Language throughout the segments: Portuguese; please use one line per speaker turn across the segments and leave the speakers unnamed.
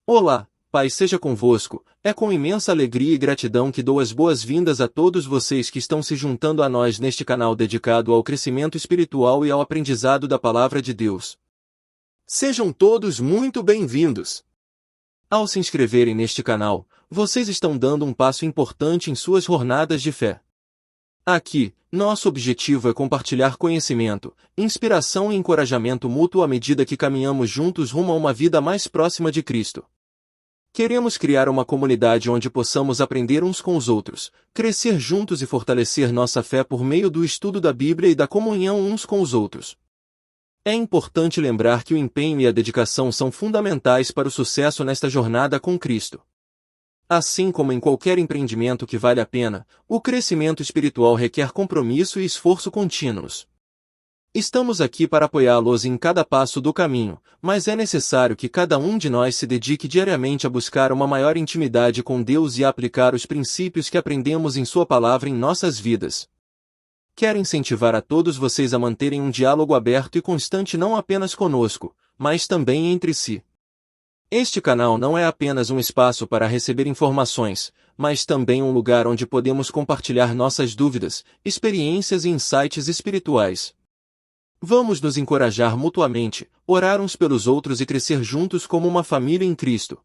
Olá, Pai seja convosco. É com imensa alegria e gratidão que dou as boas-vindas a todos vocês que estão se juntando a nós neste canal dedicado ao crescimento espiritual e ao aprendizado da Palavra de Deus. Sejam todos muito bem-vindos! Ao se inscreverem neste canal, vocês estão dando um passo importante em suas jornadas de fé. Aqui, nosso objetivo é compartilhar conhecimento, inspiração e encorajamento mútuo à medida que caminhamos juntos rumo a uma vida mais próxima de Cristo. Queremos criar uma comunidade onde possamos aprender uns com os outros, crescer juntos e fortalecer nossa fé por meio do estudo da Bíblia e da comunhão uns com os outros. É importante lembrar que o empenho e a dedicação são fundamentais para o sucesso nesta jornada com Cristo. Assim como em qualquer empreendimento que vale a pena, o crescimento espiritual requer compromisso e esforço contínuos. Estamos aqui para apoiá-los em cada passo do caminho, mas é necessário que cada um de nós se dedique diariamente a buscar uma maior intimidade com Deus e a aplicar os princípios que aprendemos em Sua Palavra em nossas vidas. Quero incentivar a todos vocês a manterem um diálogo aberto e constante não apenas conosco, mas também entre si. Este canal não é apenas um espaço para receber informações, mas também um lugar onde podemos compartilhar nossas dúvidas, experiências e insights espirituais. Vamos nos encorajar mutuamente, orar uns pelos outros e crescer juntos como uma família em Cristo.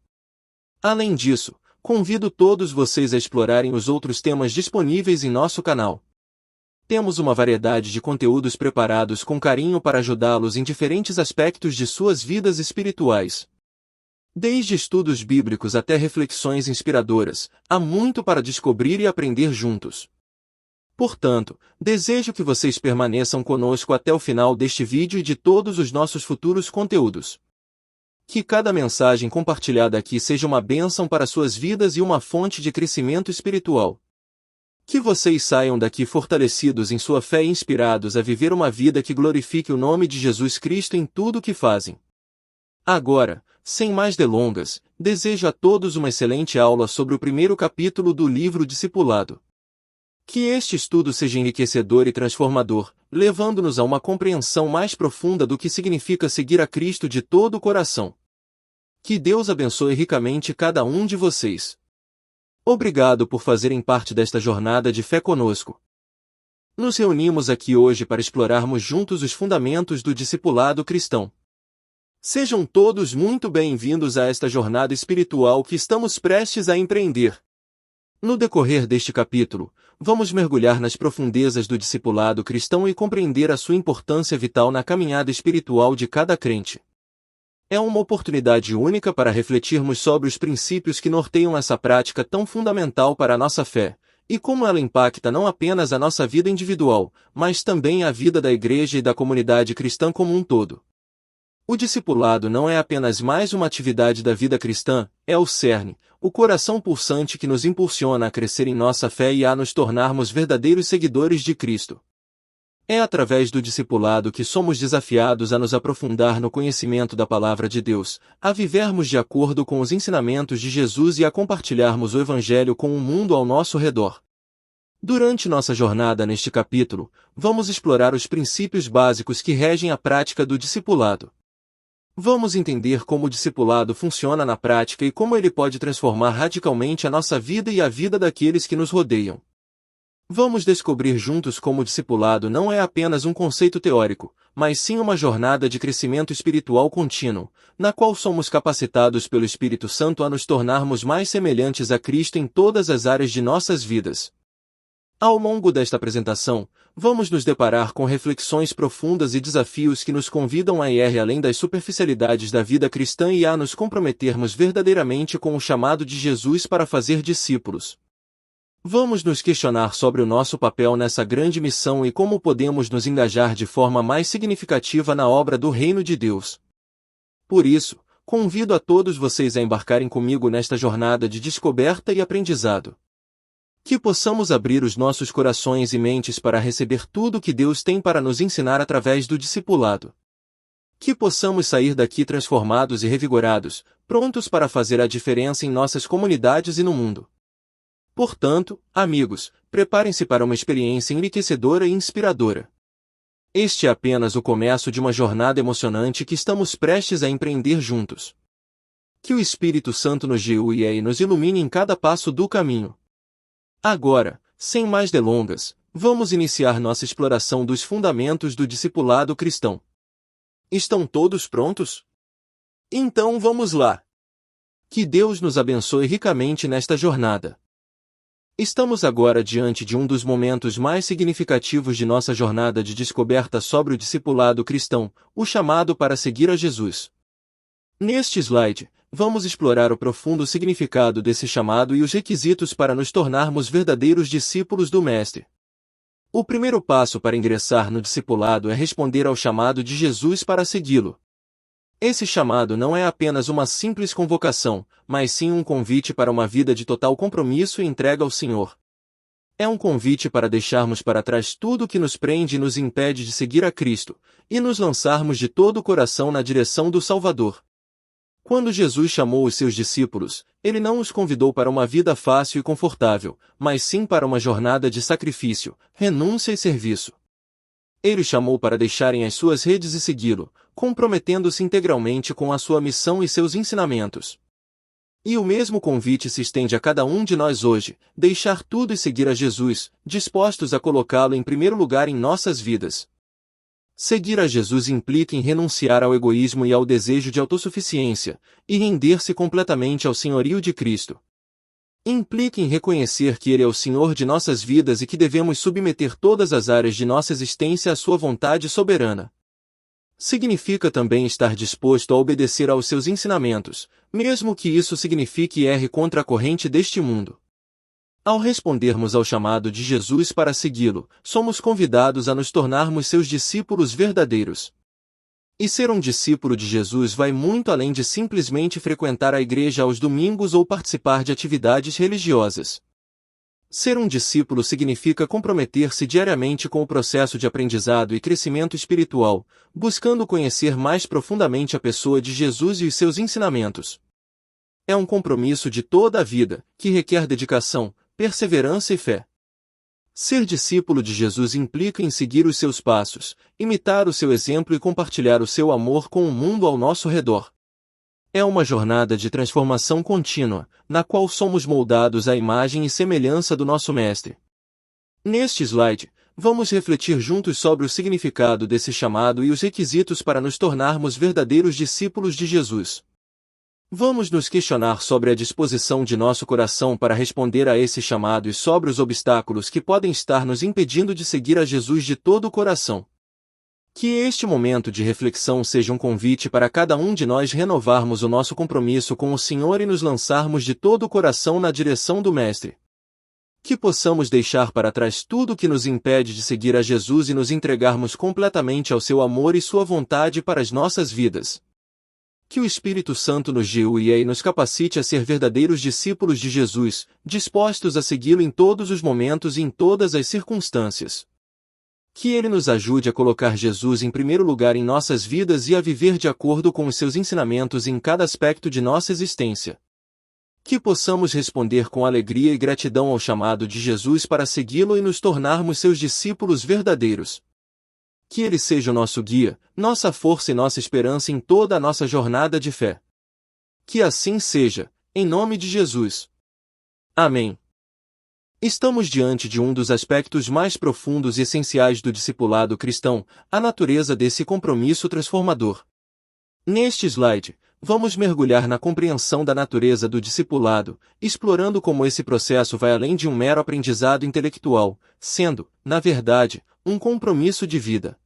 Além disso, convido todos vocês a explorarem os outros temas disponíveis em nosso canal. Temos uma variedade de conteúdos preparados com carinho para ajudá-los em diferentes aspectos de suas vidas espirituais. Desde estudos bíblicos até reflexões inspiradoras, há muito para descobrir e aprender juntos. Portanto, desejo que vocês permaneçam conosco até o final deste vídeo e de todos os nossos futuros conteúdos. Que cada mensagem compartilhada aqui seja uma bênção para suas vidas e uma fonte de crescimento espiritual. Que vocês saiam daqui fortalecidos em sua fé e inspirados a viver uma vida que glorifique o nome de Jesus Cristo em tudo o que fazem. Agora, sem mais delongas, desejo a todos uma excelente aula sobre o primeiro capítulo do livro Discipulado. Que este estudo seja enriquecedor e transformador, levando-nos a uma compreensão mais profunda do que significa seguir a Cristo de todo o coração. Que Deus abençoe ricamente cada um de vocês. Obrigado por fazerem parte desta jornada de fé conosco. Nos reunimos aqui hoje para explorarmos juntos os fundamentos do discipulado cristão. Sejam todos muito bem-vindos a esta jornada espiritual que estamos prestes a empreender. No decorrer deste capítulo, vamos mergulhar nas profundezas do discipulado cristão e compreender a sua importância vital na caminhada espiritual de cada crente. É uma oportunidade única para refletirmos sobre os princípios que norteiam essa prática tão fundamental para a nossa fé, e como ela impacta não apenas a nossa vida individual, mas também a vida da igreja e da comunidade cristã como um todo. O discipulado não é apenas mais uma atividade da vida cristã, é o cerne, o coração pulsante que nos impulsiona a crescer em nossa fé e a nos tornarmos verdadeiros seguidores de Cristo. É através do discipulado que somos desafiados a nos aprofundar no conhecimento da Palavra de Deus, a vivermos de acordo com os ensinamentos de Jesus e a compartilharmos o Evangelho com o mundo ao nosso redor. Durante nossa jornada neste capítulo, vamos explorar os princípios básicos que regem a prática do discipulado. Vamos entender como o discipulado funciona na prática e como ele pode transformar radicalmente a nossa vida e a vida daqueles que nos rodeiam. Vamos descobrir juntos como o discipulado não é apenas um conceito teórico, mas sim uma jornada de crescimento espiritual contínuo, na qual somos capacitados pelo Espírito Santo a nos tornarmos mais semelhantes a Cristo em todas as áreas de nossas vidas. Ao longo desta apresentação, vamos nos deparar com reflexões profundas e desafios que nos convidam a ir além das superficialidades da vida cristã e a nos comprometermos verdadeiramente com o chamado de Jesus para fazer discípulos. Vamos nos questionar sobre o nosso papel nessa grande missão e como podemos nos engajar de forma mais significativa na obra do Reino de Deus. Por isso, convido a todos vocês a embarcarem comigo nesta jornada de descoberta e aprendizado. Que possamos abrir os nossos corações e mentes para receber tudo o que Deus tem para nos ensinar através do discipulado. Que possamos sair daqui transformados e revigorados, prontos para fazer a diferença em nossas comunidades e no mundo. Portanto, amigos, preparem-se para uma experiência enriquecedora e inspiradora. Este é apenas o começo de uma jornada emocionante que estamos prestes a empreender juntos. Que o Espírito Santo nos guie e nos ilumine em cada passo do caminho. Agora, sem mais delongas, vamos iniciar nossa exploração dos fundamentos do discipulado cristão. Estão todos prontos? Então vamos lá! Que Deus nos abençoe ricamente nesta jornada. Estamos agora diante de um dos momentos mais significativos de nossa jornada de descoberta sobre o discipulado cristão, o chamado para seguir a Jesus. Neste slide, vamos explorar o profundo significado desse chamado e os requisitos para nos tornarmos verdadeiros discípulos do Mestre. O primeiro passo para ingressar no discipulado é responder ao chamado de Jesus para segui-lo. Esse chamado não é apenas uma simples convocação, mas sim um convite para uma vida de total compromisso e entrega ao Senhor. É um convite para deixarmos para trás tudo o que nos prende e nos impede de seguir a Cristo, e nos lançarmos de todo o coração na direção do Salvador. Quando Jesus chamou os seus discípulos, ele não os convidou para uma vida fácil e confortável, mas sim para uma jornada de sacrifício, renúncia e serviço. Ele os chamou para deixarem as suas redes e segui-lo, comprometendo-se integralmente com a sua missão e seus ensinamentos. E o mesmo convite se estende a cada um de nós hoje, deixar tudo e seguir a Jesus, dispostos a colocá-lo em primeiro lugar em nossas vidas. Seguir a Jesus implica em renunciar ao egoísmo e ao desejo de autossuficiência, e render-se completamente ao senhorio de Cristo. Implica em reconhecer que Ele é o Senhor de nossas vidas e que devemos submeter todas as áreas de nossa existência à sua vontade soberana. Significa também estar disposto a obedecer aos seus ensinamentos, mesmo que isso signifique ir contra a corrente deste mundo. Ao respondermos ao chamado de Jesus para segui-lo, somos convidados a nos tornarmos seus discípulos verdadeiros. E ser um discípulo de Jesus vai muito além de simplesmente frequentar a igreja aos domingos ou participar de atividades religiosas. Ser um discípulo significa comprometer-se diariamente com o processo de aprendizado e crescimento espiritual, buscando conhecer mais profundamente a pessoa de Jesus e os seus ensinamentos. É um compromisso de toda a vida, que requer dedicação, perseverança e fé. Ser discípulo de Jesus implica em seguir os seus passos, imitar o seu exemplo e compartilhar o seu amor com o mundo ao nosso redor. É uma jornada de transformação contínua, na qual somos moldados à imagem e semelhança do nosso Mestre. Neste slide, vamos refletir juntos sobre o significado desse chamado e os requisitos para nos tornarmos verdadeiros discípulos de Jesus. Vamos nos questionar sobre a disposição de nosso coração para responder a esse chamado e sobre os obstáculos que podem estar nos impedindo de seguir a Jesus de todo o coração. Que este momento de reflexão seja um convite para cada um de nós renovarmos o nosso compromisso com o Senhor e nos lançarmos de todo o coração na direção do Mestre. Que possamos deixar para trás tudo o que nos impede de seguir a Jesus e nos entregarmos completamente ao seu amor e sua vontade para as nossas vidas. Que o Espírito Santo nos guie e nos capacite a ser verdadeiros discípulos de Jesus, dispostos a segui-lo em todos os momentos e em todas as circunstâncias. Que Ele nos ajude a colocar Jesus em primeiro lugar em nossas vidas e a viver de acordo com os seus ensinamentos em cada aspecto de nossa existência. Que possamos responder com alegria e gratidão ao chamado de Jesus para segui-lo e nos tornarmos seus discípulos verdadeiros. Que Ele seja o nosso guia, nossa força e nossa esperança em toda a nossa jornada de fé. Que assim seja, em nome de Jesus. Amém. Estamos diante de um dos aspectos mais profundos e essenciais do discipulado cristão, a natureza desse compromisso transformador. Neste slide, vamos mergulhar na compreensão da natureza do discipulado, explorando como esse processo vai além de um mero aprendizado intelectual, sendo, na verdade, um compromisso de vida.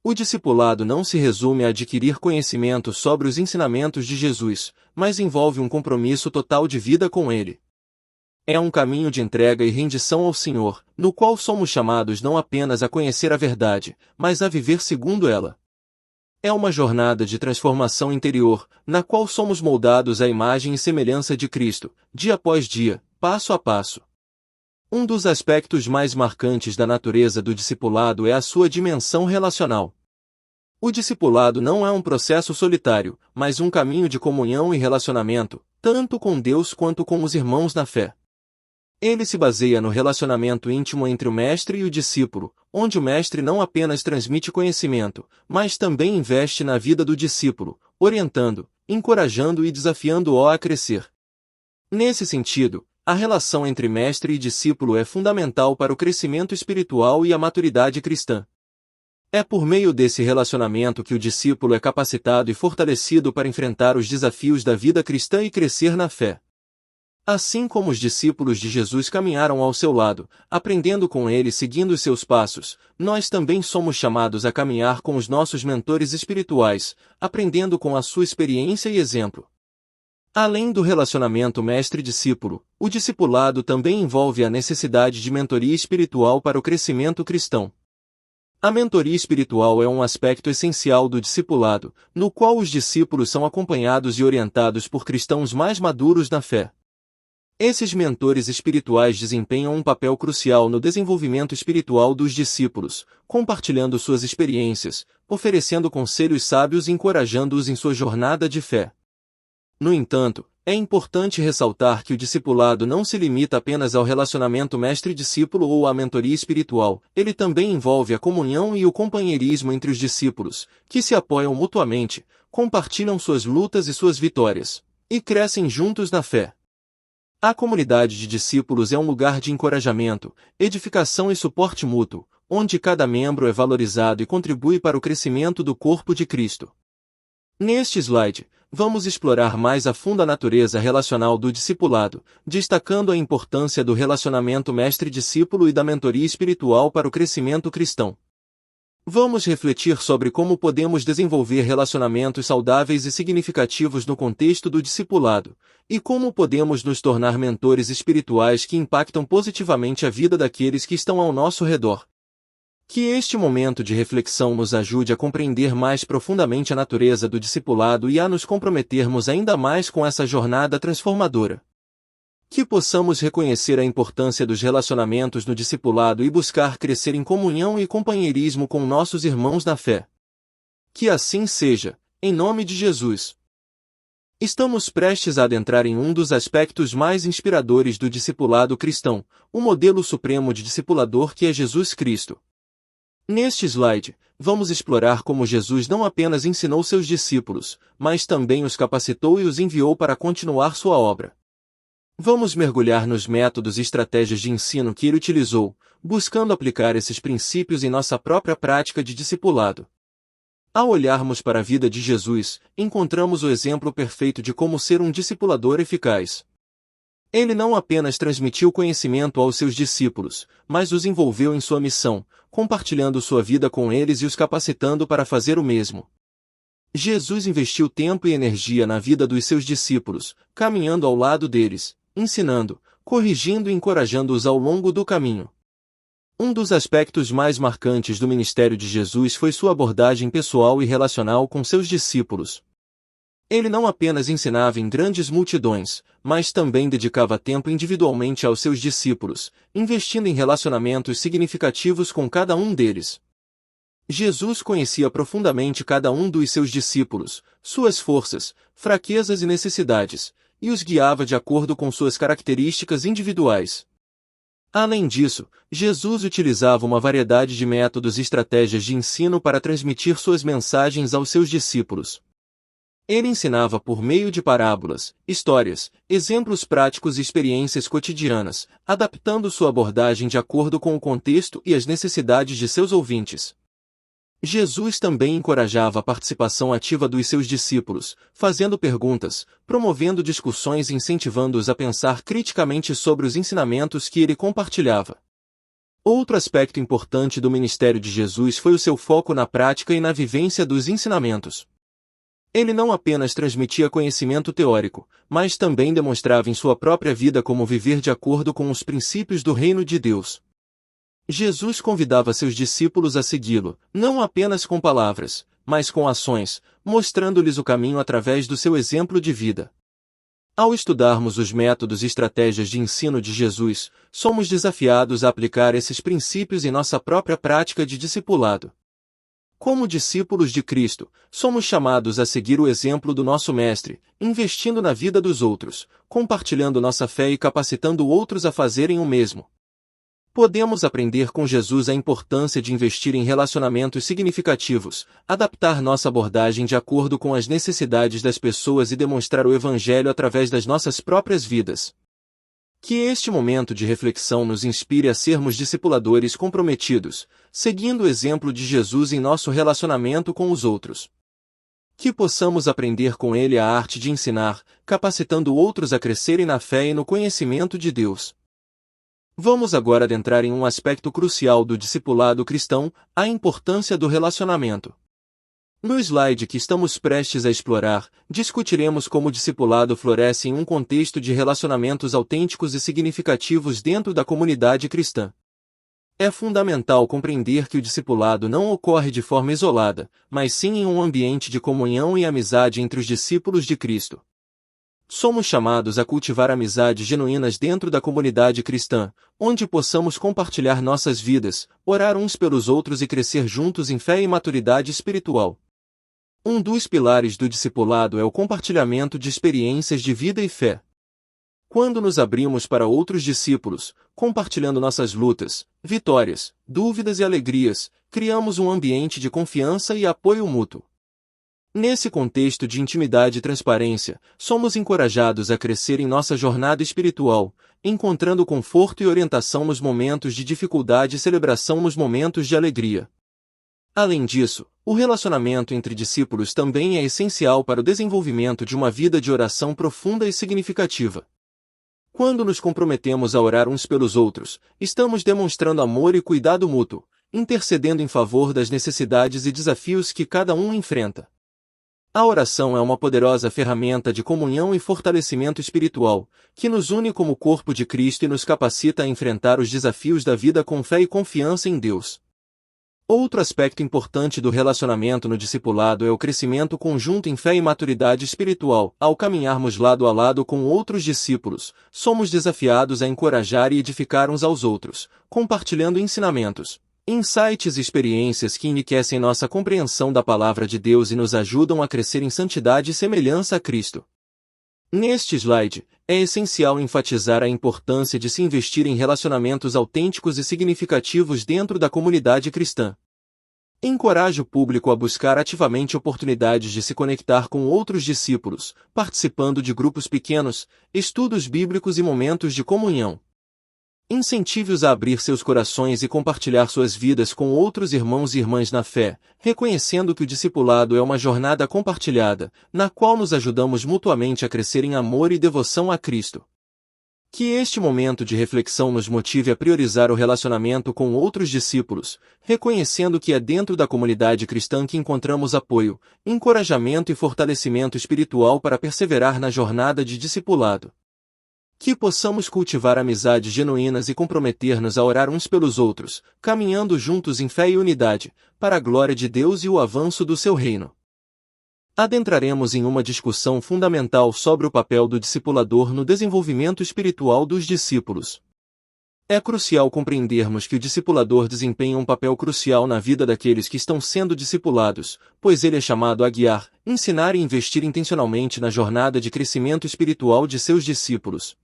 O discipulado não se resume a adquirir conhecimento sobre os ensinamentos de Jesus, mas envolve um compromisso total de vida com Ele. É um caminho de entrega e rendição ao Senhor, no qual somos chamados não apenas a conhecer a verdade, mas a viver segundo ela. É uma jornada de transformação interior, na qual somos moldados à imagem e semelhança de Cristo, dia após dia, passo a passo. Um dos aspectos mais marcantes da natureza do discipulado é a sua dimensão relacional. O discipulado não é um processo solitário, mas um caminho de comunhão e relacionamento, tanto com Deus quanto com os irmãos na fé. Ele se baseia no relacionamento íntimo entre o mestre e o discípulo, onde o mestre não apenas transmite conhecimento, mas também investe na vida do discípulo, orientando, encorajando e desafiando-o a crescer. Nesse sentido, a relação entre mestre e discípulo é fundamental para o crescimento espiritual e a maturidade cristã. É por meio desse relacionamento que o discípulo é capacitado e fortalecido para enfrentar os desafios da vida cristã e crescer na fé. Assim como os discípulos de Jesus caminharam ao seu lado, aprendendo com ele e seguindo os seus passos, nós também somos chamados a caminhar com os nossos mentores espirituais, aprendendo com a sua experiência e exemplo. Além do relacionamento mestre-discípulo, o discipulado também envolve a necessidade de mentoria espiritual para o crescimento cristão. A mentoria espiritual é um aspecto essencial do discipulado, no qual os discípulos são acompanhados e orientados por cristãos mais maduros na fé. Esses mentores espirituais desempenham um papel crucial no desenvolvimento espiritual dos discípulos, compartilhando suas experiências, oferecendo conselhos sábios e encorajando-os em sua jornada de fé. No entanto, é importante ressaltar que o discipulado não se limita apenas ao relacionamento mestre-discípulo ou à mentoria espiritual, ele também envolve a comunhão e o companheirismo entre os discípulos, que se apoiam mutuamente, compartilham suas lutas e suas vitórias, e crescem juntos na fé. A comunidade de discípulos é um lugar de encorajamento, edificação e suporte mútuo, onde cada membro é valorizado e contribui para o crescimento do corpo de Cristo. Neste slide, vamos explorar mais a fundo a natureza relacional do discipulado, destacando a importância do relacionamento mestre-discípulo e da mentoria espiritual para o crescimento cristão. Vamos refletir sobre como podemos desenvolver relacionamentos saudáveis e significativos no contexto do discipulado, e como podemos nos tornar mentores espirituais que impactam positivamente a vida daqueles que estão ao nosso redor. Que este momento de reflexão nos ajude a compreender mais profundamente a natureza do discipulado e a nos comprometermos ainda mais com essa jornada transformadora. Que possamos reconhecer a importância dos relacionamentos no discipulado e buscar crescer em comunhão e companheirismo com nossos irmãos na fé. Que assim seja, em nome de Jesus. Estamos prestes a adentrar em um dos aspectos mais inspiradores do discipulado cristão, o modelo supremo de discipulador que é Jesus Cristo. Neste slide, vamos explorar como Jesus não apenas ensinou seus discípulos, mas também os capacitou e os enviou para continuar sua obra. Vamos mergulhar nos métodos e estratégias de ensino que ele utilizou, buscando aplicar esses princípios em nossa própria prática de discipulado. Ao olharmos para a vida de Jesus, encontramos o exemplo perfeito de como ser um discipulador eficaz. Ele não apenas transmitiu conhecimento aos seus discípulos, mas os envolveu em sua missão, compartilhando sua vida com eles e os capacitando para fazer o mesmo. Jesus investiu tempo e energia na vida dos seus discípulos, caminhando ao lado deles, ensinando, corrigindo e encorajando-os ao longo do caminho. Um dos aspectos mais marcantes do ministério de Jesus foi sua abordagem pessoal e relacional com seus discípulos. Ele não apenas ensinava em grandes multidões, mas também dedicava tempo individualmente aos seus discípulos, investindo em relacionamentos significativos com cada um deles. Jesus conhecia profundamente cada um dos seus discípulos, suas forças, fraquezas e necessidades, e os guiava de acordo com suas características individuais. Além disso, Jesus utilizava uma variedade de métodos e estratégias de ensino para transmitir suas mensagens aos seus discípulos. Ele ensinava por meio de parábolas, histórias, exemplos práticos e experiências cotidianas, adaptando sua abordagem de acordo com o contexto e as necessidades de seus ouvintes. Jesus também encorajava a participação ativa dos seus discípulos, fazendo perguntas, promovendo discussões e incentivando-os a pensar criticamente sobre os ensinamentos que ele compartilhava. Outro aspecto importante do ministério de Jesus foi o seu foco na prática e na vivência dos ensinamentos. Ele não apenas transmitia conhecimento teórico, mas também demonstrava em sua própria vida como viver de acordo com os princípios do reino de Deus. Jesus convidava seus discípulos a segui-lo, não apenas com palavras, mas com ações, mostrando-lhes o caminho através do seu exemplo de vida. Ao estudarmos os métodos e estratégias de ensino de Jesus, somos desafiados a aplicar esses princípios em nossa própria prática de discipulado. Como discípulos de Cristo, somos chamados a seguir o exemplo do nosso Mestre, investindo na vida dos outros, compartilhando nossa fé e capacitando outros a fazerem o mesmo. Podemos aprender com Jesus a importância de investir em relacionamentos significativos, adaptar nossa abordagem de acordo com as necessidades das pessoas e demonstrar o Evangelho através das nossas próprias vidas. Que este momento de reflexão nos inspire a sermos discipuladores comprometidos, seguindo o exemplo de Jesus em nosso relacionamento com os outros. Que possamos aprender com ele a arte de ensinar, capacitando outros a crescerem na fé e no conhecimento de Deus. Vamos agora adentrar em um aspecto crucial do discipulado cristão, a importância do relacionamento. No slide que estamos prestes a explorar, discutiremos como o discipulado floresce em um contexto de relacionamentos autênticos e significativos dentro da comunidade cristã. É fundamental compreender que o discipulado não ocorre de forma isolada, mas sim em um ambiente de comunhão e amizade entre os discípulos de Cristo. Somos chamados a cultivar amizades genuínas dentro da comunidade cristã, onde possamos compartilhar nossas vidas, orar uns pelos outros e crescer juntos em fé e maturidade espiritual. Um dos pilares do discipulado é o compartilhamento de experiências de vida e fé. Quando nos abrimos para outros discípulos, compartilhando nossas lutas, vitórias, dúvidas e alegrias, criamos um ambiente de confiança e apoio mútuo. Nesse contexto de intimidade e transparência, somos encorajados a crescer em nossa jornada espiritual, encontrando conforto e orientação nos momentos de dificuldade e celebração nos momentos de alegria. Além disso, o relacionamento entre discípulos também é essencial para o desenvolvimento de uma vida de oração profunda e significativa. Quando nos comprometemos a orar uns pelos outros, estamos demonstrando amor e cuidado mútuo, intercedendo em favor das necessidades e desafios que cada um enfrenta. A oração é uma poderosa ferramenta de comunhão e fortalecimento espiritual, que nos une como corpo de Cristo e nos capacita a enfrentar os desafios da vida com fé e confiança em Deus. Outro aspecto importante do relacionamento no discipulado é o crescimento conjunto em fé e maturidade espiritual. Ao caminharmos lado a lado com outros discípulos, somos desafiados a encorajar e edificar uns aos outros, compartilhando ensinamentos, insights e experiências que enriquecem nossa compreensão da palavra de Deus e nos ajudam a crescer em santidade e semelhança a Cristo. Neste slide, é essencial enfatizar a importância de se investir em relacionamentos autênticos e significativos dentro da comunidade cristã. Encoraje o público a buscar ativamente oportunidades de se conectar com outros discípulos, participando de grupos pequenos, estudos bíblicos e momentos de comunhão. Incentive-os a abrir seus corações e compartilhar suas vidas com outros irmãos e irmãs na fé, reconhecendo que o discipulado é uma jornada compartilhada, na qual nos ajudamos mutuamente a crescer em amor e devoção a Cristo. Que este momento de reflexão nos motive a priorizar o relacionamento com outros discípulos, reconhecendo que é dentro da comunidade cristã que encontramos apoio, encorajamento e fortalecimento espiritual para perseverar na jornada de discipulado. Que possamos cultivar amizades genuínas e comprometer-nos a orar uns pelos outros, caminhando juntos em fé e unidade, para a glória de Deus e o avanço do seu reino. Adentraremos em uma discussão fundamental sobre o papel do discipulador no desenvolvimento espiritual dos discípulos. É crucial compreendermos que o discipulador desempenha um papel crucial na vida daqueles que estão sendo discipulados, pois ele é chamado a guiar, ensinar e investir intencionalmente na jornada de crescimento espiritual de seus discípulos.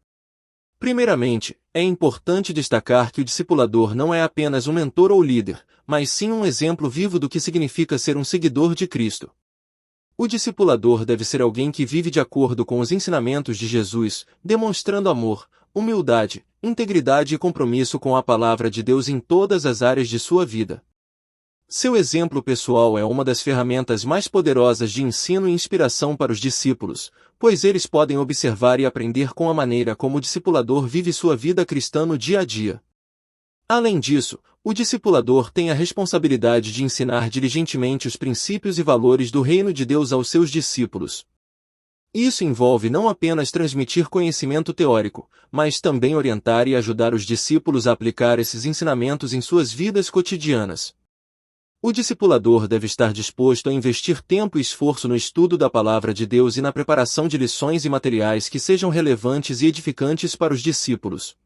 Primeiramente, é importante destacar que o discipulador não é apenas um mentor ou líder, mas sim um exemplo vivo do que significa ser um seguidor de Cristo. O discipulador deve ser alguém que vive de acordo com os ensinamentos de Jesus, demonstrando amor, humildade, integridade e compromisso com a palavra de Deus em todas as áreas de sua vida. Seu exemplo pessoal é uma das ferramentas mais poderosas de ensino e inspiração para os discípulos, pois eles podem observar e aprender com a maneira como o discipulador vive sua vida cristã no dia a dia. Além disso, o discipulador tem a responsabilidade de ensinar diligentemente os princípios e valores do reino de Deus aos seus discípulos. Isso envolve não apenas transmitir conhecimento teórico, mas também orientar e ajudar os discípulos a aplicar esses ensinamentos em suas vidas cotidianas. O discipulador deve estar disposto a investir tempo e esforço no estudo da palavra de Deus e na preparação de lições e materiais que sejam relevantes e edificantes para os discípulos.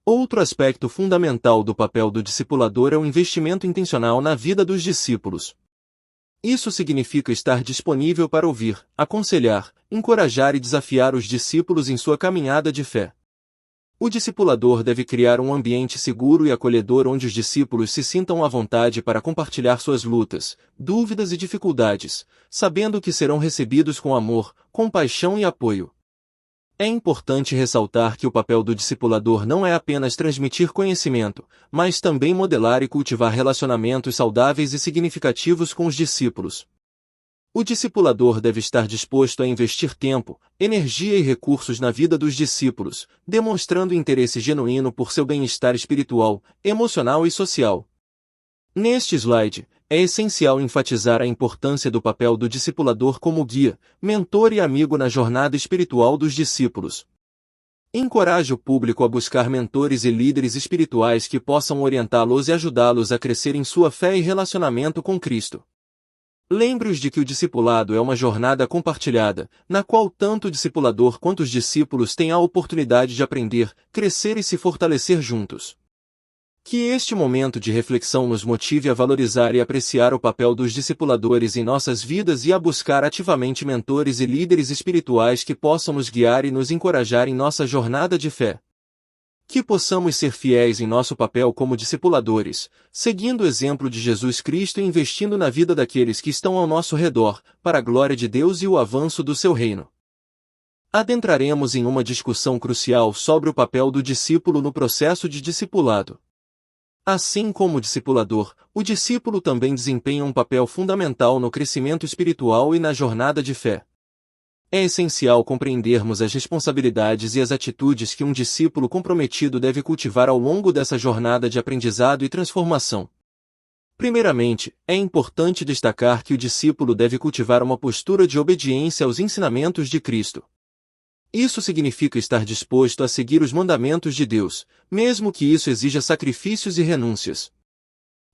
Outro aspecto fundamental do papel do discipulador é o investimento intencional na vida dos discípulos. Isso significa estar disponível para ouvir, aconselhar, encorajar e desafiar os discípulos em sua caminhada de fé. O discipulador deve criar um ambiente seguro e acolhedor onde os discípulos se sintam à vontade para compartilhar suas lutas, dúvidas e dificuldades, sabendo que serão recebidos com amor, compaixão e apoio. É importante ressaltar que o papel do discipulador não é apenas transmitir conhecimento, mas também modelar e cultivar relacionamentos saudáveis e significativos com os discípulos. O discipulador deve estar disposto a investir tempo, energia e recursos na vida dos discípulos, demonstrando interesse genuíno por seu bem-estar espiritual, emocional e social. Neste slide, é essencial enfatizar a importância do papel do discipulador como guia, mentor e amigo na jornada espiritual dos discípulos. Encoraje o público a buscar mentores e líderes espirituais que possam orientá-los e ajudá-los a crescer em sua fé e relacionamento com Cristo. Lembre-os de que o discipulado é uma jornada compartilhada, na qual tanto o discipulador quanto os discípulos têm a oportunidade de aprender, crescer e se fortalecer juntos. Que este momento de reflexão nos motive a valorizar e apreciar o papel dos discipuladores em nossas vidas e a buscar ativamente mentores e líderes espirituais que possam nos guiar e nos encorajar em nossa jornada de fé. Que possamos ser fiéis em nosso papel como discipuladores, seguindo o exemplo de Jesus Cristo e investindo na vida daqueles que estão ao nosso redor, para a glória de Deus e o avanço do seu reino. Adentraremos em uma discussão crucial sobre o papel do discípulo no processo de discipulado. Assim como o discipulador, o discípulo também desempenha um papel fundamental no crescimento espiritual e na jornada de fé. É essencial compreendermos as responsabilidades e as atitudes que um discípulo comprometido deve cultivar ao longo dessa jornada de aprendizado e transformação. Primeiramente, é importante destacar que o discípulo deve cultivar uma postura de obediência aos ensinamentos de Cristo. Isso significa estar disposto a seguir os mandamentos de Deus, mesmo que isso exija sacrifícios e renúncias.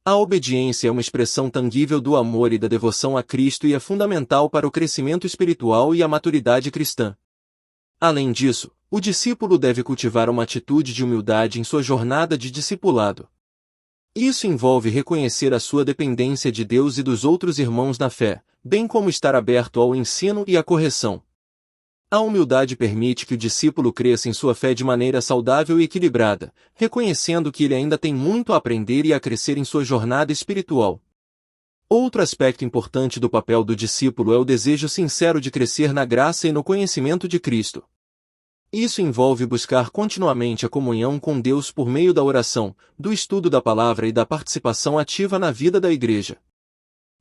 A obediência é uma expressão tangível do amor e da devoção a Cristo e é fundamental para o crescimento espiritual e a maturidade cristã. Além disso, o discípulo deve cultivar uma atitude de humildade em sua jornada de discipulado. Isso envolve reconhecer a sua dependência de Deus e dos outros irmãos na fé, bem como estar aberto ao ensino e à correção. A humildade permite que o discípulo cresça em sua fé de maneira saudável e equilibrada, reconhecendo que ele ainda tem muito a aprender e a crescer em sua jornada espiritual. Outro aspecto importante do papel do discípulo é o desejo sincero de crescer na graça e no conhecimento de Cristo. Isso envolve buscar continuamente a comunhão com Deus por meio da oração, do estudo da palavra e da participação ativa na vida da igreja.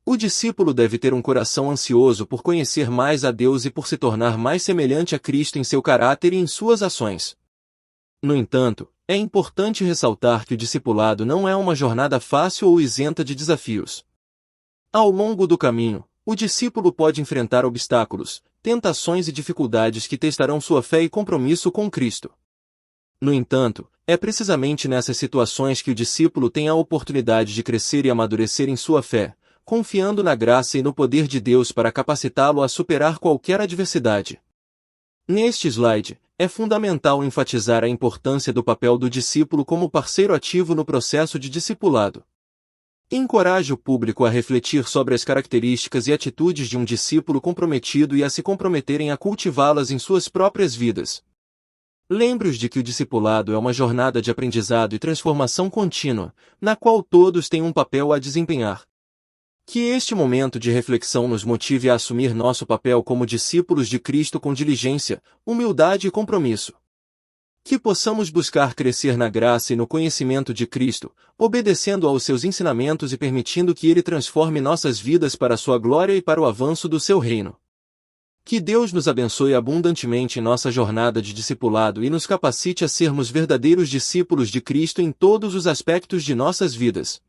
O discípulo deve ter um coração ansioso por conhecer mais a Deus e por se tornar mais semelhante a Cristo em seu caráter e em suas ações. No entanto, é importante ressaltar que o discipulado não é uma jornada fácil ou isenta de desafios. Ao longo do caminho, o discípulo pode enfrentar obstáculos, tentações e dificuldades que testarão sua fé e compromisso com Cristo. No entanto, é precisamente nessas situações que o discípulo tem a oportunidade de crescer e amadurecer em sua fé, confiando na graça e no poder de Deus para capacitá-lo a superar qualquer adversidade. Neste slide, é fundamental enfatizar a importância do papel do discípulo como parceiro ativo no processo de discipulado. Encoraje o público a refletir sobre as características e atitudes de um discípulo comprometido e a se comprometerem a cultivá-las em suas próprias vidas. Lembre-os de que o discipulado é uma jornada de aprendizado e transformação contínua, na qual todos têm um papel a desempenhar. Que este momento de reflexão nos motive a assumir nosso papel como discípulos de Cristo com diligência, humildade e compromisso. Que possamos buscar crescer na graça e no conhecimento de Cristo, obedecendo aos seus ensinamentos e permitindo que Ele transforme nossas vidas para a sua glória e para o avanço do seu reino. Que Deus nos abençoe abundantemente em nossa jornada de discipulado e nos capacite a sermos verdadeiros discípulos de Cristo em todos os aspectos de nossas vidas.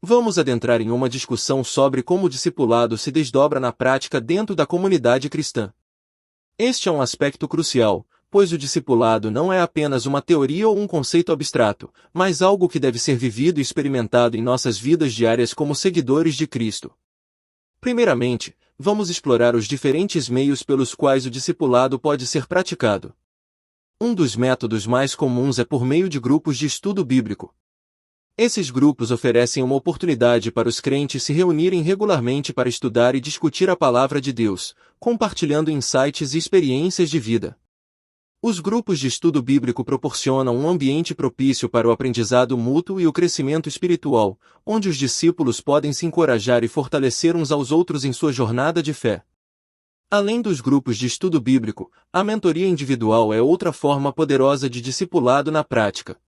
Vamos adentrar em uma discussão sobre como o discipulado se desdobra na prática dentro da comunidade cristã. Este é um aspecto crucial, pois o discipulado não é apenas uma teoria ou um conceito abstrato, mas algo que deve ser vivido e experimentado em nossas vidas diárias como seguidores de Cristo. Primeiramente, vamos explorar os diferentes meios pelos quais o discipulado pode ser praticado. Um dos métodos mais comuns é por meio de grupos de estudo bíblico. Esses grupos oferecem uma oportunidade para os crentes se reunirem regularmente para estudar e discutir a palavra de Deus, compartilhando insights e experiências de vida. Os grupos de estudo bíblico proporcionam um ambiente propício para o aprendizado mútuo e o crescimento espiritual, onde os discípulos podem se encorajar e fortalecer uns aos outros em sua jornada de fé. Além dos grupos de estudo bíblico, a mentoria individual é outra forma poderosa de discipulado na prática.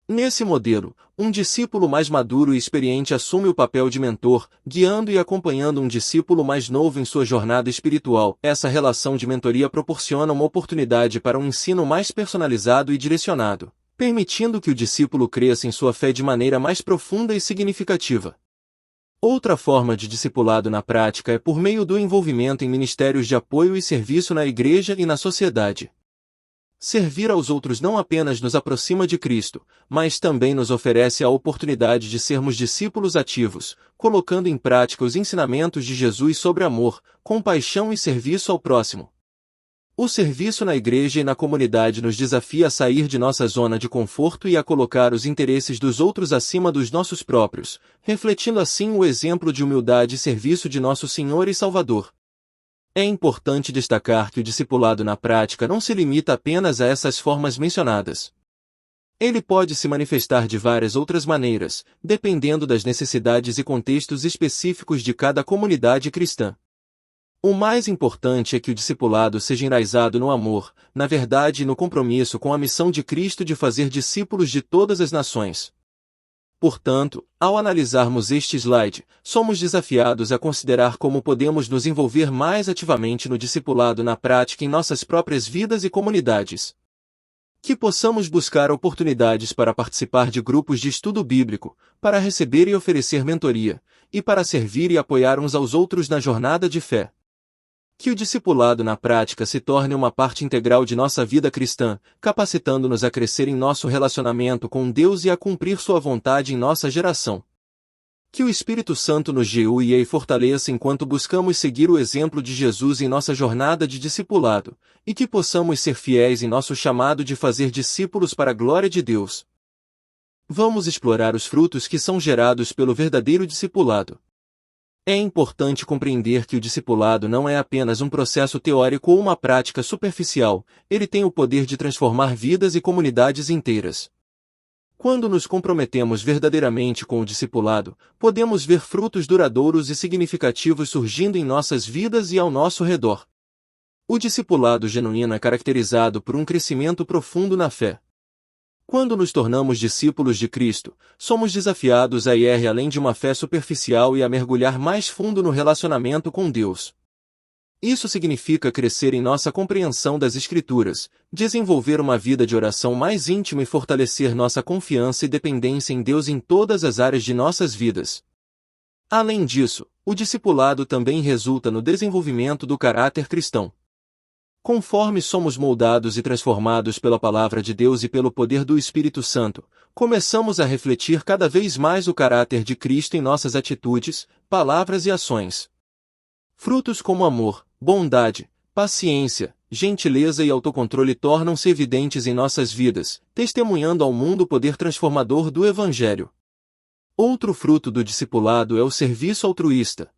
Nesse modelo, um discípulo mais maduro e experiente assume o papel de mentor, guiando e acompanhando um discípulo mais novo em sua jornada espiritual. Essa relação de mentoria proporciona uma oportunidade para um ensino mais personalizado e direcionado, permitindo que o discípulo cresça em sua fé de maneira mais profunda e significativa. Outra forma de discipulado na prática é por meio do envolvimento em ministérios de apoio e serviço na igreja e na sociedade. Servir aos outros não apenas nos aproxima de Cristo, mas também nos oferece a oportunidade de sermos discípulos ativos, colocando em prática os ensinamentos de Jesus sobre amor, compaixão e serviço ao próximo. O serviço na igreja e na comunidade nos desafia a sair de nossa zona de conforto e a colocar os interesses dos outros acima dos nossos próprios, refletindo assim o exemplo de humildade e serviço de nosso Senhor e Salvador. É importante destacar que o discipulado na prática não se limita apenas a essas formas mencionadas. Ele pode se manifestar de várias outras maneiras, dependendo das necessidades e contextos específicos de cada comunidade cristã. O mais importante é que o discipulado seja enraizado no amor, na verdade e no compromisso com a missão de Cristo de fazer discípulos de todas as nações. Portanto, ao analisarmos este slide, somos desafiados a considerar como podemos nos envolver mais ativamente no discipulado na prática em nossas próprias vidas e comunidades. Que possamos buscar oportunidades para participar de grupos de estudo bíblico, para receber e oferecer mentoria, e para servir e apoiar uns aos outros na jornada de fé. Que o discipulado na prática se torne uma parte integral de nossa vida cristã, capacitando-nos a crescer em nosso relacionamento com Deus e a cumprir sua vontade em nossa geração. Que o Espírito Santo nos guie e fortaleça enquanto buscamos seguir o exemplo de Jesus em nossa jornada de discipulado, e que possamos ser fiéis em nosso chamado de fazer discípulos para a glória de Deus. Vamos explorar os frutos que são gerados pelo verdadeiro discipulado. É importante compreender que o discipulado não é apenas um processo teórico ou uma prática superficial, ele tem o poder de transformar vidas e comunidades inteiras. Quando nos comprometemos verdadeiramente com o discipulado, podemos ver frutos duradouros e significativos surgindo em nossas vidas e ao nosso redor. O discipulado genuíno é caracterizado por um crescimento profundo na fé. Quando nos tornamos discípulos de Cristo, somos desafiados a ir além de uma fé superficial e a mergulhar mais fundo no relacionamento com Deus. Isso significa crescer em nossa compreensão das Escrituras, desenvolver uma vida de oração mais íntima e fortalecer nossa confiança e dependência em Deus em todas as áreas de nossas vidas. Além disso, o discipulado também resulta no desenvolvimento do caráter cristão. Conforme somos moldados e transformados pela Palavra de Deus e pelo poder do Espírito Santo, começamos a refletir cada vez mais o caráter de Cristo em nossas atitudes, palavras e ações. Frutos como amor, bondade, paciência, gentileza e autocontrole tornam-se evidentes em nossas vidas, testemunhando ao mundo o poder transformador do Evangelho. Outro fruto do discipulado é o serviço altruísta.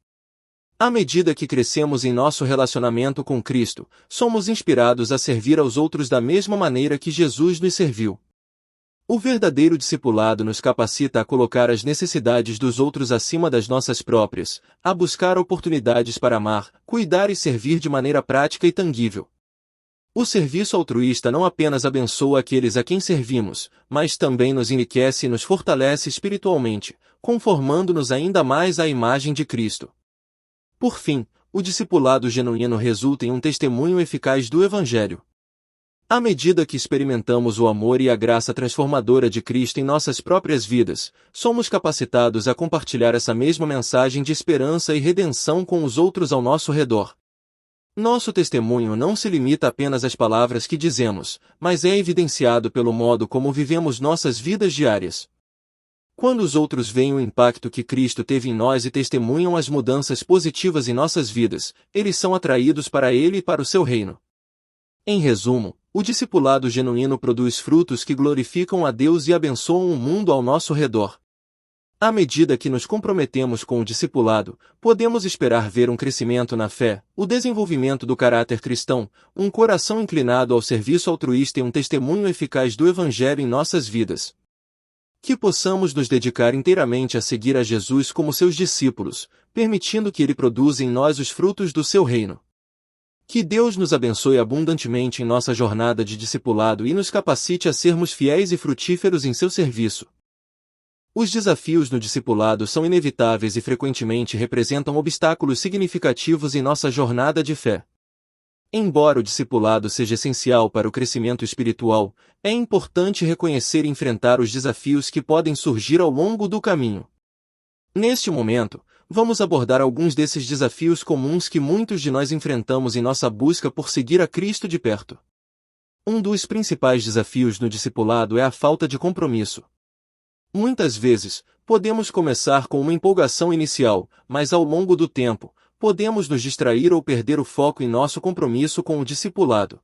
À medida que crescemos em nosso relacionamento com Cristo, somos inspirados a servir aos outros da mesma maneira que Jesus nos serviu. O verdadeiro discipulado nos capacita a colocar as necessidades dos outros acima das nossas próprias, a buscar oportunidades para amar, cuidar e servir de maneira prática e tangível. O serviço altruísta não apenas abençoa aqueles a quem servimos, mas também nos enriquece e nos fortalece espiritualmente, conformando-nos ainda mais à imagem de Cristo. Por fim, o discipulado genuíno resulta em um testemunho eficaz do Evangelho. À medida que experimentamos o amor e a graça transformadora de Cristo em nossas próprias vidas, somos capacitados a compartilhar essa mesma mensagem de esperança e redenção com os outros ao nosso redor. Nosso testemunho não se limita apenas às palavras que dizemos, mas é evidenciado pelo modo como vivemos nossas vidas diárias. Quando os outros veem o impacto que Cristo teve em nós e testemunham as mudanças positivas em nossas vidas, eles são atraídos para Ele e para o seu reino. Em resumo, o discipulado genuíno produz frutos que glorificam a Deus e abençoam o mundo ao nosso redor. À medida que nos comprometemos com o discipulado, podemos esperar ver um crescimento na fé, o desenvolvimento do caráter cristão, um coração inclinado ao serviço altruísta e um testemunho eficaz do Evangelho em nossas vidas. Que possamos nos dedicar inteiramente a seguir a Jesus como seus discípulos, permitindo que Ele produza em nós os frutos do seu reino. Que Deus nos abençoe abundantemente em nossa jornada de discipulado e nos capacite a sermos fiéis e frutíferos em seu serviço. Os desafios no discipulado são inevitáveis e frequentemente representam obstáculos significativos em nossa jornada de fé. Embora o discipulado seja essencial para o crescimento espiritual, é importante reconhecer e enfrentar os desafios que podem surgir ao longo do caminho. Neste momento, vamos abordar alguns desses desafios comuns que muitos de nós enfrentamos em nossa busca por seguir a Cristo de perto. Um dos principais desafios no discipulado é a falta de compromisso. Muitas vezes, podemos começar com uma empolgação inicial, mas ao longo do tempo, podemos nos distrair ou perder o foco em nosso compromisso com o discipulado.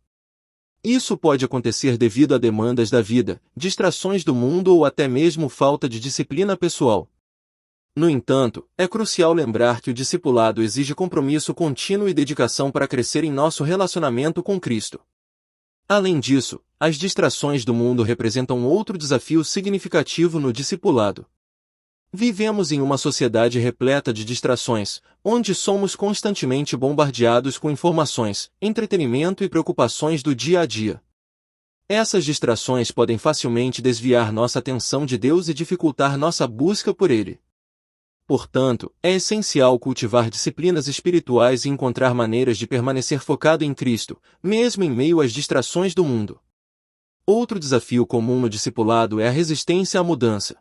Isso pode acontecer devido a demandas da vida, distrações do mundo ou até mesmo falta de disciplina pessoal. No entanto, é crucial lembrar que o discipulado exige compromisso contínuo e dedicação para crescer em nosso relacionamento com Cristo. Além disso, as distrações do mundo representam outro desafio significativo no discipulado. Vivemos em uma sociedade repleta de distrações, onde somos constantemente bombardeados com informações, entretenimento e preocupações do dia a dia. Essas distrações podem facilmente desviar nossa atenção de Deus e dificultar nossa busca por Ele. Portanto, é essencial cultivar disciplinas espirituais e encontrar maneiras de permanecer focado em Cristo, mesmo em meio às distrações do mundo. Outro desafio comum no discipulado é a resistência à mudança.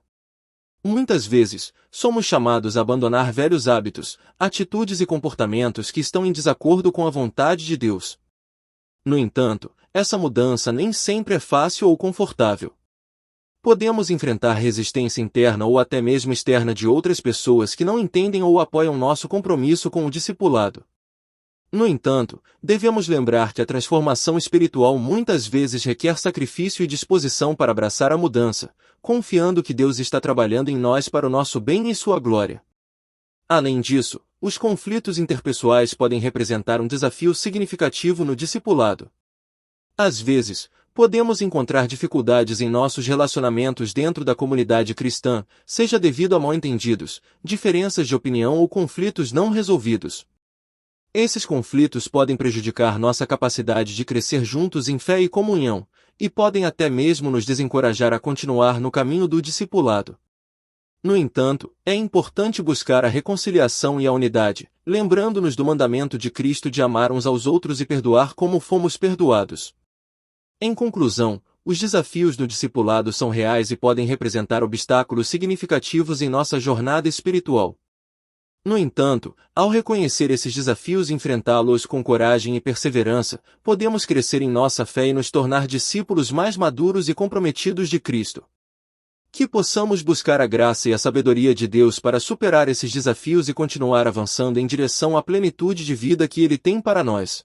Muitas vezes, somos chamados a abandonar velhos hábitos, atitudes e comportamentos que estão em desacordo com a vontade de Deus. No entanto, essa mudança nem sempre é fácil ou confortável. Podemos enfrentar resistência interna ou até mesmo externa de outras pessoas que não entendem ou apoiam nosso compromisso com o discipulado. No entanto, devemos lembrar que a transformação espiritual muitas vezes requer sacrifício e disposição para abraçar a mudança, confiando que Deus está trabalhando em nós para o nosso bem e sua glória. Além disso, os conflitos interpessoais podem representar um desafio significativo no discipulado. Às vezes, podemos encontrar dificuldades em nossos relacionamentos dentro da comunidade cristã, seja devido a mal-entendidos, diferenças de opinião ou conflitos não resolvidos. Esses conflitos podem prejudicar nossa capacidade de crescer juntos em fé e comunhão, e podem até mesmo nos desencorajar a continuar no caminho do discipulado. No entanto, é importante buscar a reconciliação e a unidade, lembrando-nos do mandamento de Cristo de amar uns aos outros e perdoar como fomos perdoados. Em conclusão, os desafios do discipulado são reais e podem representar obstáculos significativos em nossa jornada espiritual. No entanto, ao reconhecer esses desafios e enfrentá-los com coragem e perseverança, podemos crescer em nossa fé e nos tornar discípulos mais maduros e comprometidos de Cristo. Que possamos buscar a graça e a sabedoria de Deus para superar esses desafios e continuar avançando em direção à plenitude de vida que Ele tem para nós.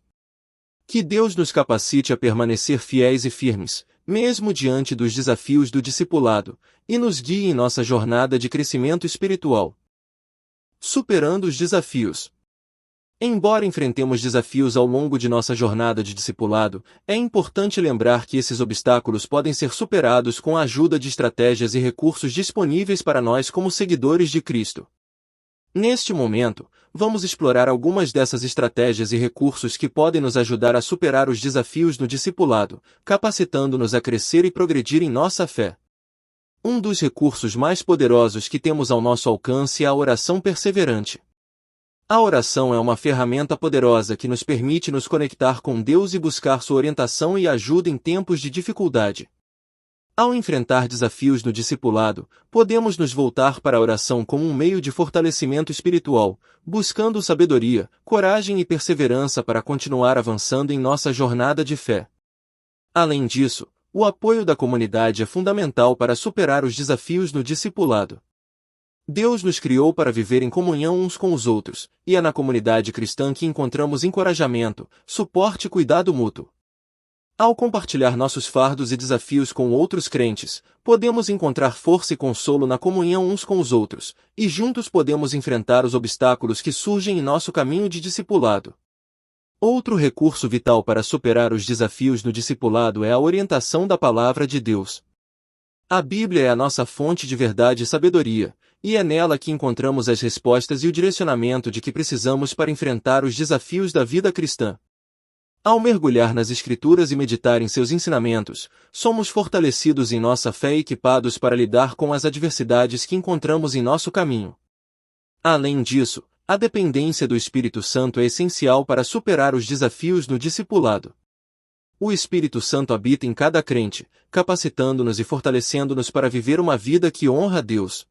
Que Deus nos capacite a permanecer fiéis e firmes, mesmo diante dos desafios do discipulado, e nos guie em nossa jornada de crescimento espiritual. Superando os desafios. Embora enfrentemos desafios ao longo de nossa jornada de discipulado, é importante lembrar que esses obstáculos podem ser superados com a ajuda de estratégias e recursos disponíveis para nós como seguidores de Cristo. Neste momento, vamos explorar algumas dessas estratégias e recursos que podem nos ajudar a superar os desafios no discipulado, capacitando-nos a crescer e progredir em nossa fé. Um dos recursos mais poderosos que temos ao nosso alcance é a oração perseverante. A oração é uma ferramenta poderosa que nos permite nos conectar com Deus e buscar sua orientação e ajuda em tempos de dificuldade. Ao enfrentar desafios no discipulado, podemos nos voltar para a oração como um meio de fortalecimento espiritual, buscando sabedoria, coragem e perseverança para continuar avançando em nossa jornada de fé. Além disso, o apoio da comunidade é fundamental para superar os desafios no discipulado. Deus nos criou para viver em comunhão uns com os outros, e é na comunidade cristã que encontramos encorajamento, suporte e cuidado mútuo. Ao compartilhar nossos fardos e desafios com outros crentes, podemos encontrar força e consolo na comunhão uns com os outros, e juntos podemos enfrentar os obstáculos que surgem em nosso caminho de discipulado. Outro recurso vital para superar os desafios no discipulado é a orientação da Palavra de Deus. A Bíblia é a nossa fonte de verdade e sabedoria, e é nela que encontramos as respostas e o direcionamento de que precisamos para enfrentar os desafios da vida cristã. Ao mergulhar nas Escrituras e meditar em seus ensinamentos, somos fortalecidos em nossa fé e equipados para lidar com as adversidades que encontramos em nosso caminho. Além disso, a dependência do Espírito Santo é essencial para superar os desafios no discipulado. O Espírito Santo habita em cada crente, capacitando-nos e fortalecendo-nos para viver uma vida que honra a Deus.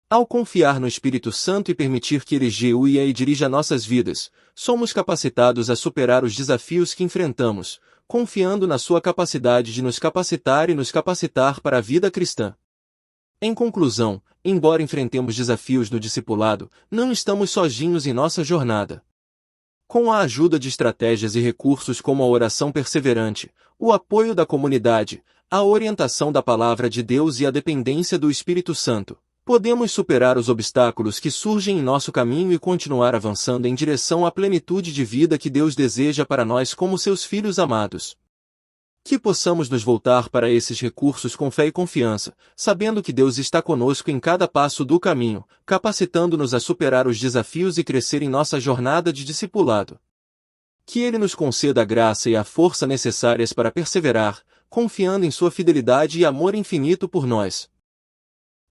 Ao confiar no Espírito Santo e permitir que ele guie e dirija nossas vidas, somos capacitados a superar os desafios que enfrentamos, confiando na sua capacidade de nos capacitar e nos capacitar para a vida cristã. Em conclusão, embora enfrentemos desafios no discipulado, não estamos sozinhos em nossa jornada. Com a ajuda de estratégias e recursos como a oração perseverante, o apoio da comunidade, a orientação da Palavra de Deus e a dependência do Espírito Santo, podemos superar os obstáculos que surgem em nosso caminho e continuar avançando em direção à plenitude de vida que Deus deseja para nós como seus filhos amados. Que possamos nos voltar para esses recursos com fé e confiança, sabendo que Deus está conosco em cada passo do caminho, capacitando-nos a superar os desafios e crescer em nossa jornada de discipulado. Que Ele nos conceda a graça e a força necessárias para perseverar, confiando em sua fidelidade e amor infinito por nós.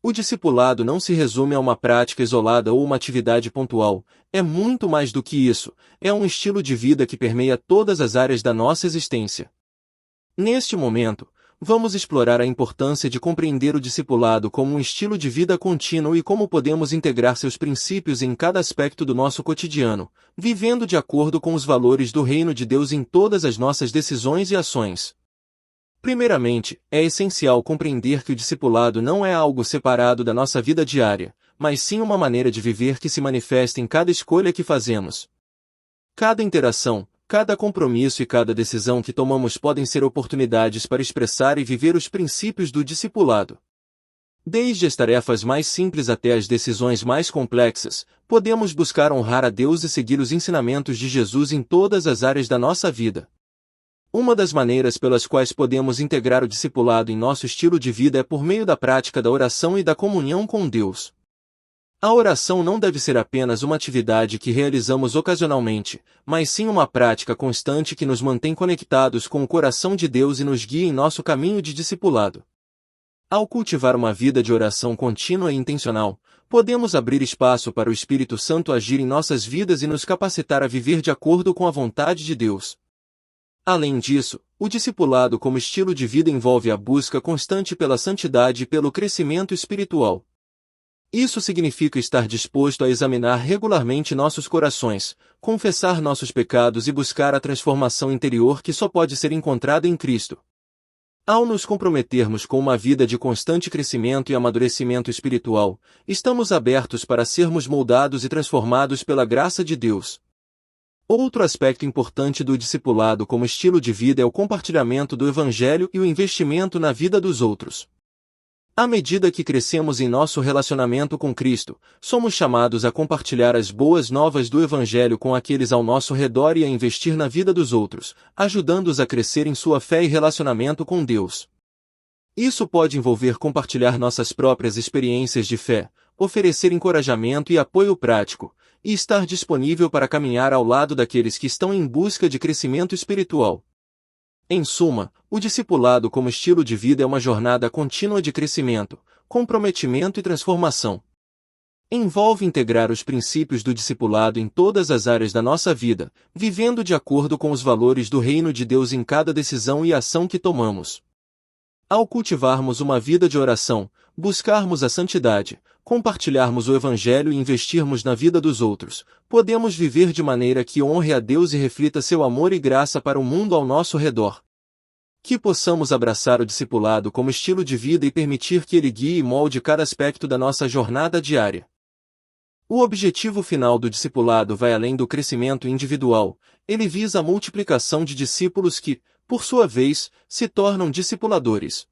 O discipulado não se resume a uma prática isolada ou uma atividade pontual, é muito mais do que isso, é um estilo de vida que permeia todas as áreas da nossa existência. Neste momento, vamos explorar a importância de compreender o discipulado como um estilo de vida contínuo e como podemos integrar seus princípios em cada aspecto do nosso cotidiano, vivendo de acordo com os valores do Reino de Deus em todas as nossas decisões e ações. Primeiramente, é essencial compreender que o discipulado não é algo separado da nossa vida diária, mas sim uma maneira de viver que se manifesta em cada escolha que fazemos. Cada interação, cada compromisso e cada decisão que tomamos podem ser oportunidades para expressar e viver os princípios do discipulado. Desde as tarefas mais simples até as decisões mais complexas, podemos buscar honrar a Deus e seguir os ensinamentos de Jesus em todas as áreas da nossa vida. Uma das maneiras pelas quais podemos integrar o discipulado em nosso estilo de vida é por meio da prática da oração e da comunhão com Deus. A oração não deve ser apenas uma atividade que realizamos ocasionalmente, mas sim uma prática constante que nos mantém conectados com o coração de Deus e nos guia em nosso caminho de discipulado. Ao cultivar uma vida de oração contínua e intencional, podemos abrir espaço para o Espírito Santo agir em nossas vidas e nos capacitar a viver de acordo com a vontade de Deus. Além disso, o discipulado como estilo de vida envolve a busca constante pela santidade e pelo crescimento espiritual. Isso significa estar disposto a examinar regularmente nossos corações, confessar nossos pecados e buscar a transformação interior que só pode ser encontrada em Cristo. Ao nos comprometermos com uma vida de constante crescimento e amadurecimento espiritual, estamos abertos para sermos moldados e transformados pela graça de Deus. Outro aspecto importante do discipulado como estilo de vida é o compartilhamento do Evangelho e o investimento na vida dos outros. À medida que crescemos em nosso relacionamento com Cristo, somos chamados a compartilhar as boas novas do Evangelho com aqueles ao nosso redor e a investir na vida dos outros, ajudando-os a crescer em sua fé e relacionamento com Deus. Isso pode envolver compartilhar nossas próprias experiências de fé, oferecer encorajamento e apoio prático, e estar disponível para caminhar ao lado daqueles que estão em busca de crescimento espiritual. Em suma, o discipulado como estilo de vida é uma jornada contínua de crescimento, comprometimento e transformação. Envolve integrar os princípios do discipulado em todas as áreas da nossa vida, vivendo de acordo com os valores do Reino de Deus em cada decisão e ação que tomamos. Ao cultivarmos uma vida de oração, buscarmos a santidade, compartilharmos o Evangelho e investirmos na vida dos outros, podemos viver de maneira que honre a Deus e reflita seu amor e graça para o mundo ao nosso redor. Que possamos abraçar o discipulado como estilo de vida e permitir que ele guie e molde cada aspecto da nossa jornada diária. O objetivo final do discipulado vai além do crescimento individual, ele visa a multiplicação de discípulos que, por sua vez, se tornam discipuladores.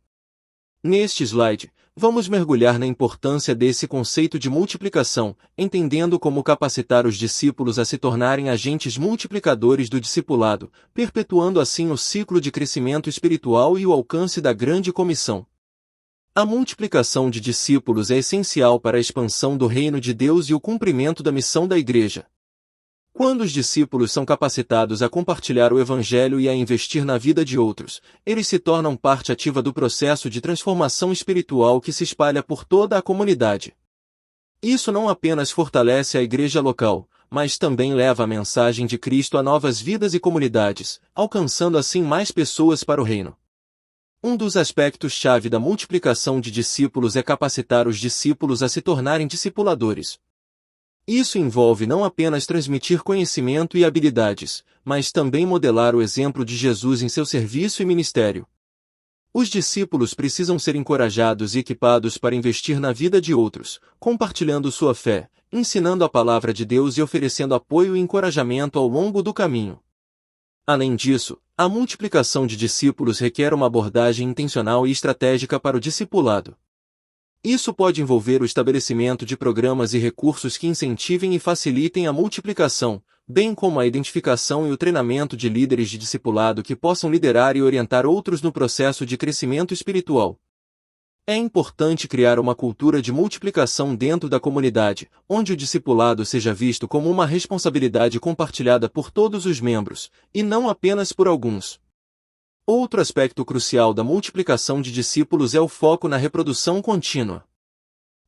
Neste slide, vamos mergulhar na importância desse conceito de multiplicação, entendendo como capacitar os discípulos a se tornarem agentes multiplicadores do discipulado, perpetuando assim o ciclo de crescimento espiritual e o alcance da grande comissão. A multiplicação de discípulos é essencial para a expansão do reino de Deus e o cumprimento da missão da Igreja. Quando os discípulos são capacitados a compartilhar o Evangelho e a investir na vida de outros, eles se tornam parte ativa do processo de transformação espiritual que se espalha por toda a comunidade. Isso não apenas fortalece a igreja local, mas também leva a mensagem de Cristo a novas vidas e comunidades, alcançando assim mais pessoas para o reino. Um dos aspectos-chave da multiplicação de discípulos é capacitar os discípulos a se tornarem discipuladores. Isso envolve não apenas transmitir conhecimento e habilidades, mas também modelar o exemplo de Jesus em seu serviço e ministério. Os discípulos precisam ser encorajados e equipados para investir na vida de outros, compartilhando sua fé, ensinando a palavra de Deus e oferecendo apoio e encorajamento ao longo do caminho. Além disso, a multiplicação de discípulos requer uma abordagem intencional e estratégica para o discipulado. Isso pode envolver o estabelecimento de programas e recursos que incentivem e facilitem a multiplicação, bem como a identificação e o treinamento de líderes de discipulado que possam liderar e orientar outros no processo de crescimento espiritual. É importante criar uma cultura de multiplicação dentro da comunidade, onde o discipulado seja visto como uma responsabilidade compartilhada por todos os membros, e não apenas por alguns. Outro aspecto crucial da multiplicação de discípulos é o foco na reprodução contínua.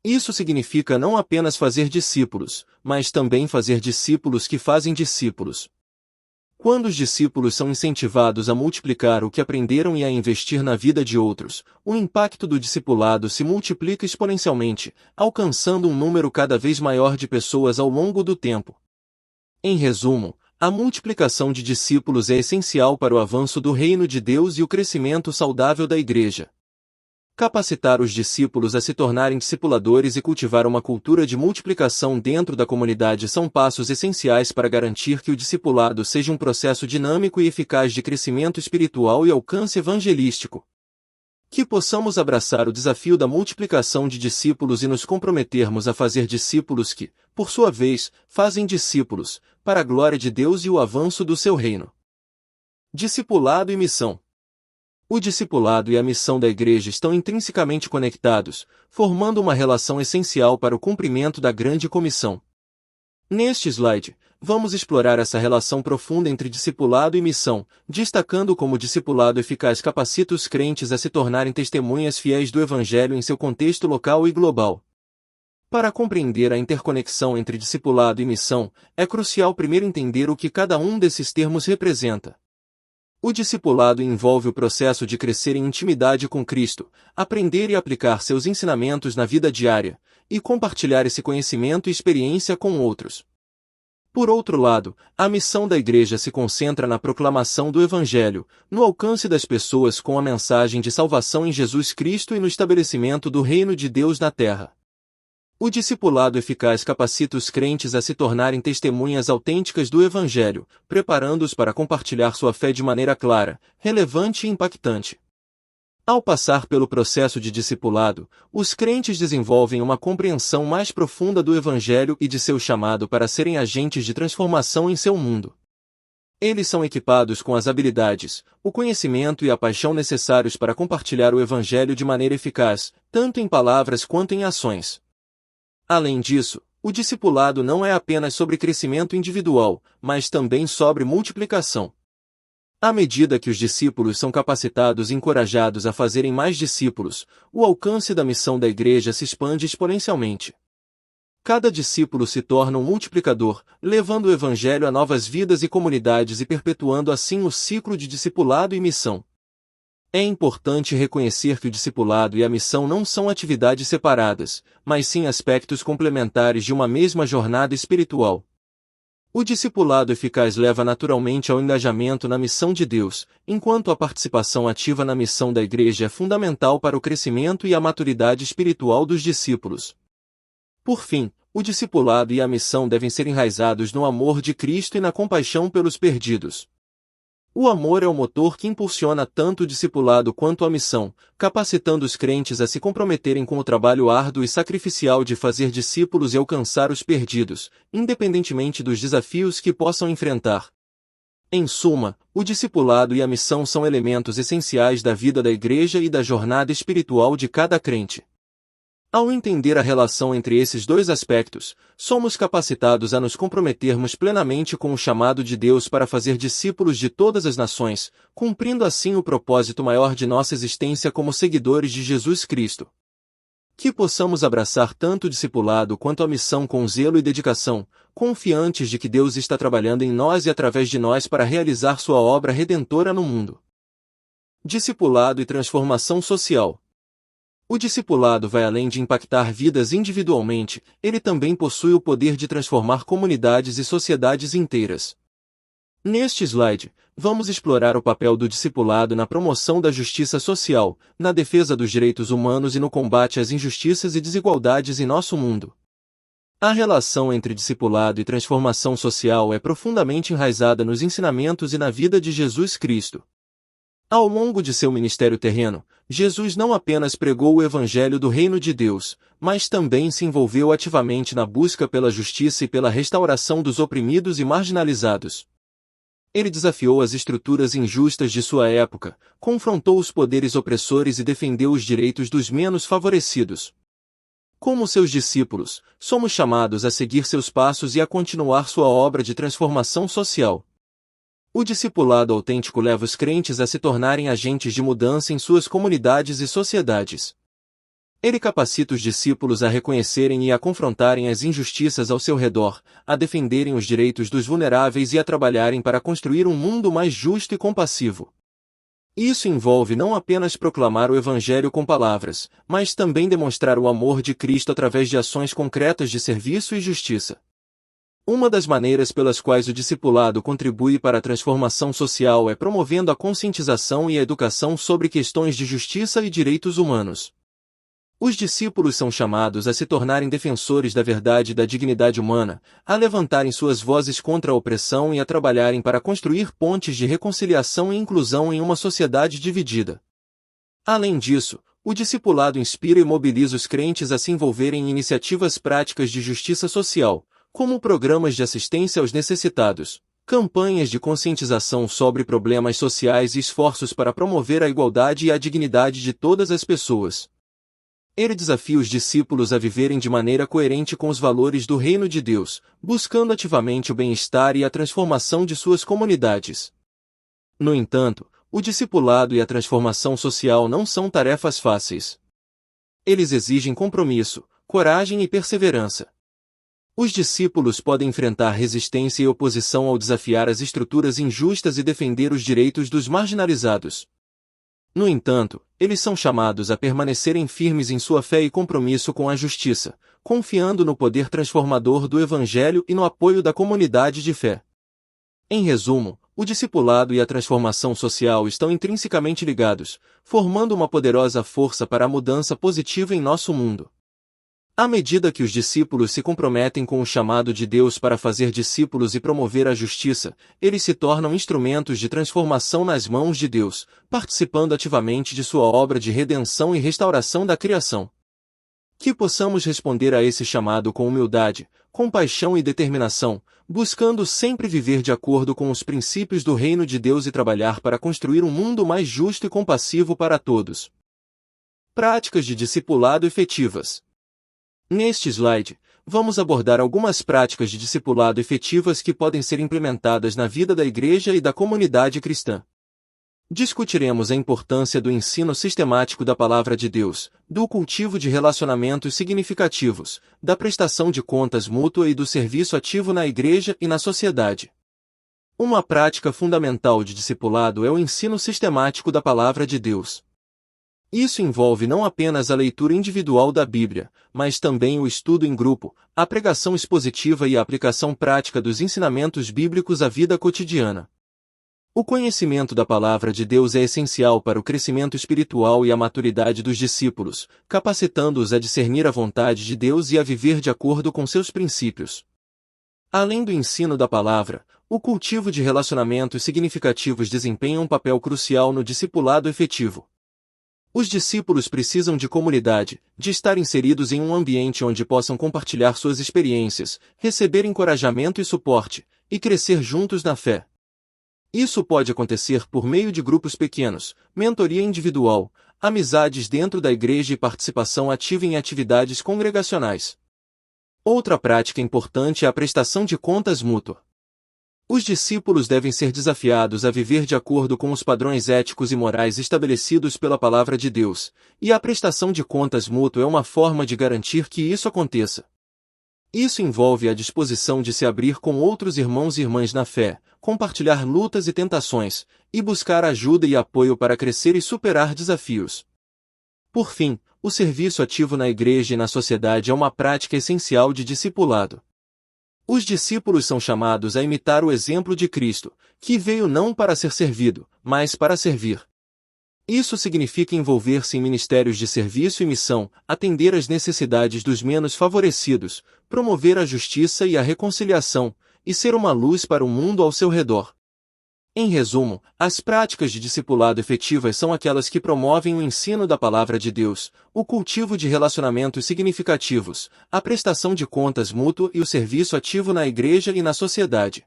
Isso significa não apenas fazer discípulos, mas também fazer discípulos que fazem discípulos. Quando os discípulos são incentivados a multiplicar o que aprenderam e a investir na vida de outros, o impacto do discipulado se multiplica exponencialmente, alcançando um número cada vez maior de pessoas ao longo do tempo. Em resumo, a multiplicação de discípulos é essencial para o avanço do reino de Deus e o crescimento saudável da Igreja. Capacitar os discípulos a se tornarem discipuladores e cultivar uma cultura de multiplicação dentro da comunidade são passos essenciais para garantir que o discipulado seja um processo dinâmico e eficaz de crescimento espiritual e alcance evangelístico. Que possamos abraçar o desafio da multiplicação de discípulos e nos comprometermos a fazer discípulos que, por sua vez, fazem discípulos, para a glória de Deus e o avanço do seu reino. Discipulado e missão. O discipulado e a missão da Igreja estão intrinsecamente conectados, formando uma relação essencial para o cumprimento da grande comissão. Neste slide, vamos explorar essa relação profunda entre discipulado e missão, destacando como o discipulado eficaz capacita os crentes a se tornarem testemunhas fiéis do Evangelho em seu contexto local e global. Para compreender a interconexão entre discipulado e missão, é crucial primeiro entender o que cada um desses termos representa. O discipulado envolve o processo de crescer em intimidade com Cristo, aprender e aplicar seus ensinamentos na vida diária, e compartilhar esse conhecimento e experiência com outros. Por outro lado, a missão da Igreja se concentra na proclamação do Evangelho, no alcance das pessoas com a mensagem de salvação em Jesus Cristo e no estabelecimento do reino de Deus na terra. O discipulado eficaz capacita os crentes a se tornarem testemunhas autênticas do Evangelho, preparando-os para compartilhar sua fé de maneira clara, relevante e impactante. Ao passar pelo processo de discipulado, os crentes desenvolvem uma compreensão mais profunda do Evangelho e de seu chamado para serem agentes de transformação em seu mundo. Eles são equipados com as habilidades, o conhecimento e a paixão necessários para compartilhar o Evangelho de maneira eficaz, tanto em palavras quanto em ações. Além disso, o discipulado não é apenas sobre crescimento individual, mas também sobre multiplicação. À medida que os discípulos são capacitados e encorajados a fazerem mais discípulos, o alcance da missão da Igreja se expande exponencialmente. Cada discípulo se torna um multiplicador, levando o Evangelho a novas vidas e comunidades e perpetuando assim o ciclo de discipulado e missão. É importante reconhecer que o discipulado e a missão não são atividades separadas, mas sim aspectos complementares de uma mesma jornada espiritual. O discipulado eficaz leva naturalmente ao engajamento na missão de Deus, enquanto a participação ativa na missão da Igreja é fundamental para o crescimento e a maturidade espiritual dos discípulos. Por fim, o discipulado e a missão devem ser enraizados no amor de Cristo e na compaixão pelos perdidos. O amor é o motor que impulsiona tanto o discipulado quanto a missão, capacitando os crentes a se comprometerem com o trabalho árduo e sacrificial de fazer discípulos e alcançar os perdidos, independentemente dos desafios que possam enfrentar. Em suma, o discipulado e a missão são elementos essenciais da vida da igreja e da jornada espiritual de cada crente. Ao entender a relação entre esses dois aspectos, somos capacitados a nos comprometermos plenamente com o chamado de Deus para fazer discípulos de todas as nações, cumprindo assim o propósito maior de nossa existência como seguidores de Jesus Cristo. Que possamos abraçar tanto o discipulado quanto a missão com zelo e dedicação, confiantes de que Deus está trabalhando em nós e através de nós para realizar sua obra redentora no mundo. Discipulado e transformação social. O discipulado vai além de impactar vidas individualmente, ele também possui o poder de transformar comunidades e sociedades inteiras. Neste slide, vamos explorar o papel do discipulado na promoção da justiça social, na defesa dos direitos humanos e no combate às injustiças e desigualdades em nosso mundo. A relação entre discipulado e transformação social é profundamente enraizada nos ensinamentos e na vida de Jesus Cristo. Ao longo de seu ministério terreno, Jesus não apenas pregou o Evangelho do Reino de Deus, mas também se envolveu ativamente na busca pela justiça e pela restauração dos oprimidos e marginalizados. Ele desafiou as estruturas injustas de sua época, confrontou os poderes opressores e defendeu os direitos dos menos favorecidos. Como seus discípulos, somos chamados a seguir seus passos e a continuar sua obra de transformação social. O discipulado autêntico leva os crentes a se tornarem agentes de mudança em suas comunidades e sociedades. Ele capacita os discípulos a reconhecerem e a confrontarem as injustiças ao seu redor, a defenderem os direitos dos vulneráveis e a trabalharem para construir um mundo mais justo e compassivo. Isso envolve não apenas proclamar o Evangelho com palavras, mas também demonstrar o amor de Cristo através de ações concretas de serviço e justiça. Uma das maneiras pelas quais o discipulado contribui para a transformação social é promovendo a conscientização e a educação sobre questões de justiça e direitos humanos. Os discípulos são chamados a se tornarem defensores da verdade e da dignidade humana, a levantarem suas vozes contra a opressão e a trabalharem para construir pontes de reconciliação e inclusão em uma sociedade dividida. Além disso, o discipulado inspira e mobiliza os crentes a se envolverem em iniciativas práticas de justiça social, como programas de assistência aos necessitados, campanhas de conscientização sobre problemas sociais e esforços para promover a igualdade e a dignidade de todas as pessoas. Ele desafia os discípulos a viverem de maneira coerente com os valores do Reino de Deus, buscando ativamente o bem-estar e a transformação de suas comunidades. No entanto, o discipulado e a transformação social não são tarefas fáceis. Eles exigem compromisso, coragem e perseverança. Os discípulos podem enfrentar resistência e oposição ao desafiar as estruturas injustas e defender os direitos dos marginalizados. No entanto, eles são chamados a permanecerem firmes em sua fé e compromisso com a justiça, confiando no poder transformador do Evangelho e no apoio da comunidade de fé. Em resumo, o discipulado e a transformação social estão intrinsecamente ligados, formando uma poderosa força para a mudança positiva em nosso mundo. À medida que os discípulos se comprometem com o chamado de Deus para fazer discípulos e promover a justiça, eles se tornam instrumentos de transformação nas mãos de Deus, participando ativamente de sua obra de redenção e restauração da criação. Que possamos responder a esse chamado com humildade, compaixão e determinação, buscando sempre viver de acordo com os princípios do reino de Deus e trabalhar para construir um mundo mais justo e compassivo para todos. Práticas de discipulado efetivas. Neste slide, vamos abordar algumas práticas de discipulado efetivas que podem ser implementadas na vida da igreja e da comunidade cristã. Discutiremos a importância do ensino sistemático da Palavra de Deus, do cultivo de relacionamentos significativos, da prestação de contas mútua e do serviço ativo na igreja e na sociedade. Uma prática fundamental de discipulado é o ensino sistemático da Palavra de Deus. Isso envolve não apenas a leitura individual da Bíblia, mas também o estudo em grupo, a pregação expositiva e a aplicação prática dos ensinamentos bíblicos à vida cotidiana. O conhecimento da Palavra de Deus é essencial para o crescimento espiritual e a maturidade dos discípulos, capacitando-os a discernir a vontade de Deus e a viver de acordo com seus princípios. Além do ensino da Palavra, O cultivo de relacionamentos significativos desempenha um papel crucial no discipulado efetivo. Os discípulos precisam de comunidade, de estar inseridos em um ambiente onde possam compartilhar suas experiências, receber encorajamento e suporte, e crescer juntos na fé. Isso pode acontecer por meio de grupos pequenos, mentoria individual, amizades dentro da igreja e participação ativa em atividades congregacionais. Outra prática importante é a prestação de contas mútua. Os discípulos devem ser desafiados a viver de acordo com os padrões éticos e morais estabelecidos pela Palavra de Deus, e a prestação de contas mútua é uma forma de garantir que isso aconteça. Isso envolve a disposição de se abrir com outros irmãos e irmãs na fé, compartilhar lutas e tentações, e buscar ajuda e apoio para crescer e superar desafios. Por fim, o serviço ativo na igreja e na sociedade é uma prática essencial de discipulado. Os discípulos são chamados a imitar o exemplo de Cristo, que veio não para ser servido, mas para servir. Isso significa envolver-se em ministérios de serviço e missão, atender às necessidades dos menos favorecidos, promover a justiça e a reconciliação, e ser uma luz para o mundo ao seu redor. Em resumo, as práticas de discipulado efetivas são aquelas que promovem o ensino da Palavra de Deus, o cultivo de relacionamentos significativos, a prestação de contas mútua e o serviço ativo na igreja e na sociedade.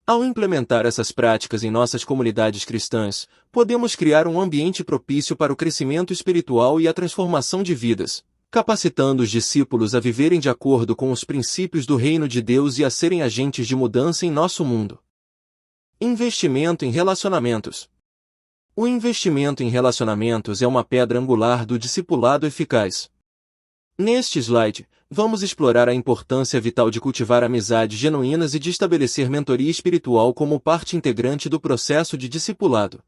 Ao implementar essas práticas em nossas comunidades cristãs, podemos criar um ambiente propício para o crescimento espiritual e a transformação de vidas, capacitando os discípulos a viverem de acordo com os princípios do reino de Deus e a serem agentes de mudança em nosso mundo. Investimento em relacionamentos. O investimento em relacionamentos é uma pedra angular do discipulado eficaz. Neste slide, vamos explorar a importância vital de cultivar amizades genuínas e de estabelecer mentoria espiritual como parte integrante do processo de discipulado.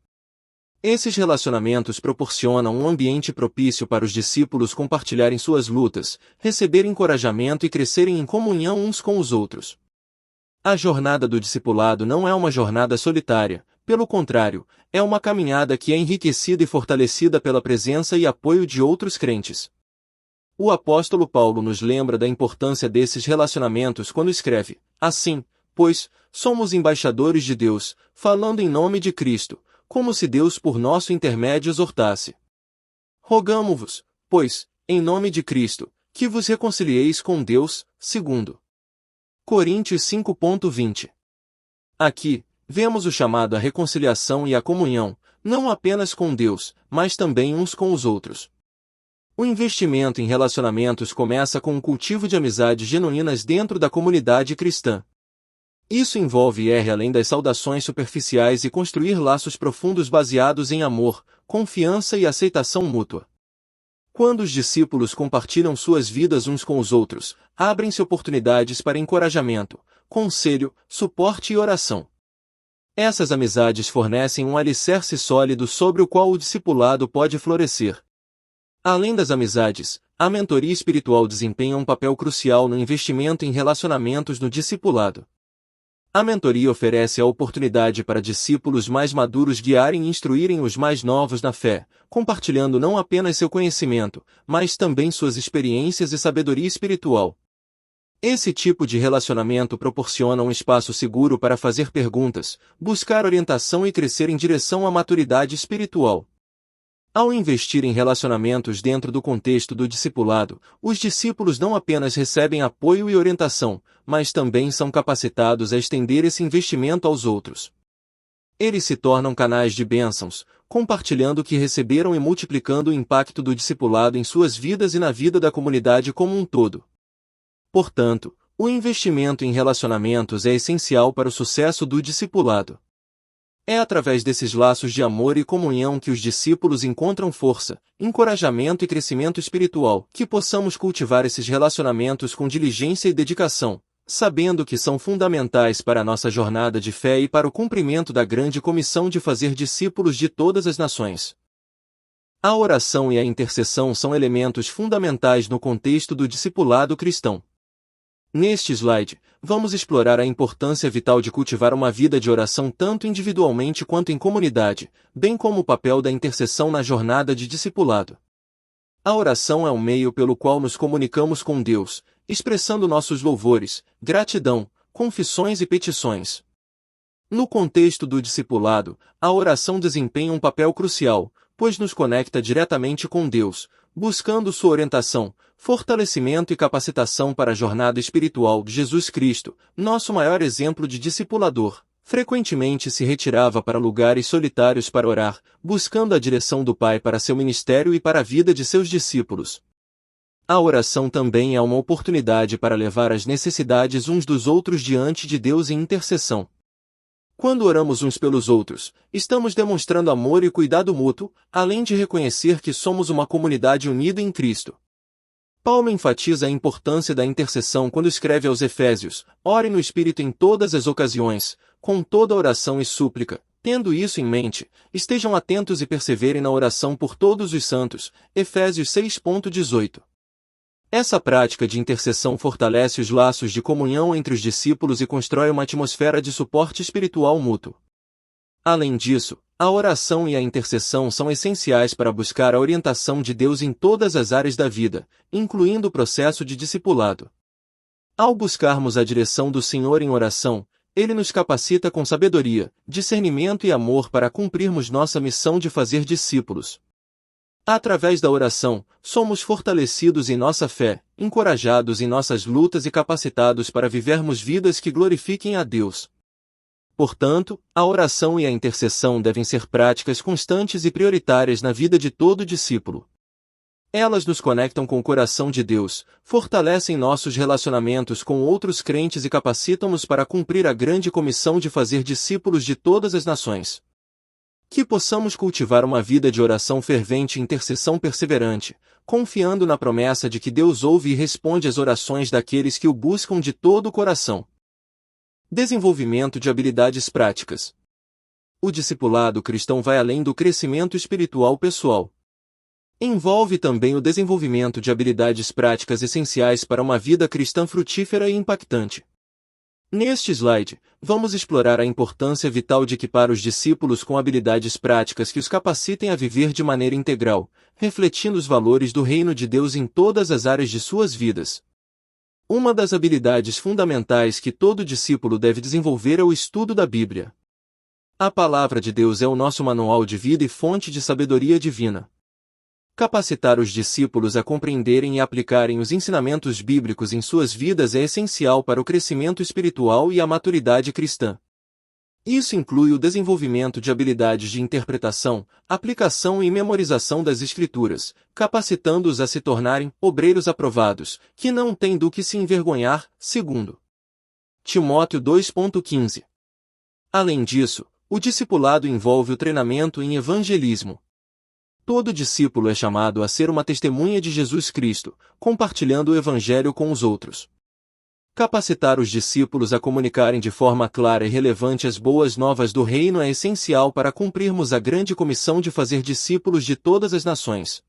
Esses relacionamentos proporcionam um ambiente propício para os discípulos compartilharem suas lutas, receberem encorajamento e crescerem em comunhão uns com os outros. A jornada do discipulado não é uma jornada solitária, pelo contrário, é uma caminhada que é enriquecida e fortalecida pela presença e apoio de outros crentes. O apóstolo Paulo nos lembra da importância desses relacionamentos quando escreve: assim, pois, somos embaixadores de Deus, falando em nome de Cristo, como se Deus por nosso intermédio exortasse. Rogamo-vos, pois, em nome de Cristo, que vos reconcilieis com Deus, segundo Coríntios 5:20. Aqui, vemos o chamado à reconciliação e à comunhão, não apenas com Deus, mas também uns com os outros. O investimento em relacionamentos começa com o cultivo de amizades genuínas dentro da comunidade cristã. Isso envolve ir além das saudações superficiais e construir laços profundos baseados em amor, confiança e aceitação mútua. Quando os discípulos compartilham suas vidas uns com os outros, abrem-se oportunidades para encorajamento, conselho, suporte e oração. Essas amizades fornecem um alicerce sólido sobre o qual o discipulado pode florescer. Além das amizades, a mentoria espiritual desempenha um papel crucial no investimento em relacionamentos no discipulado. A mentoria oferece a oportunidade para discípulos mais maduros guiarem e instruírem os mais novos na fé, compartilhando não apenas seu conhecimento, mas também suas experiências e sabedoria espiritual. Esse tipo de relacionamento proporciona um espaço seguro para fazer perguntas, buscar orientação e crescer em direção à maturidade espiritual. Ao investir em relacionamentos dentro do contexto do discipulado, os discípulos não apenas recebem apoio e orientação, mas também são capacitados a estender esse investimento aos outros. Eles se tornam canais de bênçãos, compartilhando o que receberam e multiplicando o impacto do discipulado em suas vidas e na vida da comunidade como um todo. Portanto, o investimento em relacionamentos é essencial para o sucesso do discipulado. É através desses laços de amor e comunhão que os discípulos encontram força, encorajamento e crescimento espiritual, que possamos cultivar esses relacionamentos com diligência e dedicação, sabendo que são fundamentais para a nossa jornada de fé e para o cumprimento da grande comissão de fazer discípulos de todas as nações. A oração e a intercessão são elementos fundamentais no contexto do discipulado cristão. Neste slide, vamos explorar a importância vital de cultivar uma vida de oração tanto individualmente quanto em comunidade, bem como o papel da intercessão na jornada de discipulado. A oração é um meio pelo qual nos comunicamos com Deus, expressando nossos louvores, gratidão, confissões e petições. No contexto do discipulado, a oração desempenha um papel crucial, pois nos conecta diretamente com Deus, buscando sua orientação, fortalecimento e capacitação para a jornada espiritual. Jesus Cristo, nosso maior exemplo de discipulador, frequentemente se retirava para lugares solitários para orar, buscando a direção do Pai para seu ministério e para a vida de seus discípulos. A oração também é uma oportunidade para levar as necessidades uns dos outros diante de Deus em intercessão. Quando oramos uns pelos outros, estamos demonstrando amor e cuidado mútuo, além de reconhecer que somos uma comunidade unida em Cristo. Paulo enfatiza a importância da intercessão quando escreve aos Efésios: "Ore no Espírito em todas as ocasiões, com toda oração e súplica. Tendo isso em mente, estejam atentos e perseverem na oração por todos os santos." Efésios 6:18. Essa prática de intercessão fortalece os laços de comunhão entre os discípulos e constrói uma atmosfera de suporte espiritual mútuo. Além disso, a oração e a intercessão são essenciais para buscar a orientação de Deus em todas as áreas da vida, incluindo o processo de discipulado. Ao buscarmos a direção do Senhor em oração, Ele nos capacita com sabedoria, discernimento e amor para cumprirmos nossa missão de fazer discípulos. Através da oração, somos fortalecidos em nossa fé, encorajados em nossas lutas e capacitados para vivermos vidas que glorifiquem a Deus. Portanto, a oração e a intercessão devem ser práticas constantes e prioritárias na vida de todo discípulo. Elas nos conectam com o coração de Deus, fortalecem nossos relacionamentos com outros crentes e capacitam-nos para cumprir a grande comissão de fazer discípulos de todas as nações. Que possamos cultivar uma vida de oração fervente e intercessão perseverante, confiando na promessa de que Deus ouve e responde às orações daqueles que o buscam de todo o coração. Desenvolvimento de habilidades práticas. O discipulado cristão vai além do crescimento espiritual pessoal. Envolve também o desenvolvimento de habilidades práticas essenciais para uma vida cristã frutífera e impactante. Neste slide, vamos explorar a importância vital de equipar os discípulos com habilidades práticas que os capacitem a viver de maneira integral, refletindo os valores do reino de Deus em todas as áreas de suas vidas. Uma das habilidades fundamentais que todo discípulo deve desenvolver é o estudo da Bíblia. A palavra de Deus é o nosso manual de vida e fonte de sabedoria divina. Capacitar os discípulos a compreenderem e aplicarem os ensinamentos bíblicos em suas vidas é essencial para o crescimento espiritual e a maturidade cristã. Isso inclui o desenvolvimento de habilidades de interpretação, aplicação e memorização das Escrituras, capacitando-os a se tornarem obreiros aprovados, que não têm do que se envergonhar, segundo Timóteo 2:15. Além disso, o discipulado envolve o treinamento em evangelismo. Todo discípulo é chamado a ser uma testemunha de Jesus Cristo, compartilhando o Evangelho com os outros. Capacitar os discípulos a comunicarem de forma clara e relevante as boas novas do reino é essencial para cumprirmos a grande comissão de fazer discípulos de todas as nações.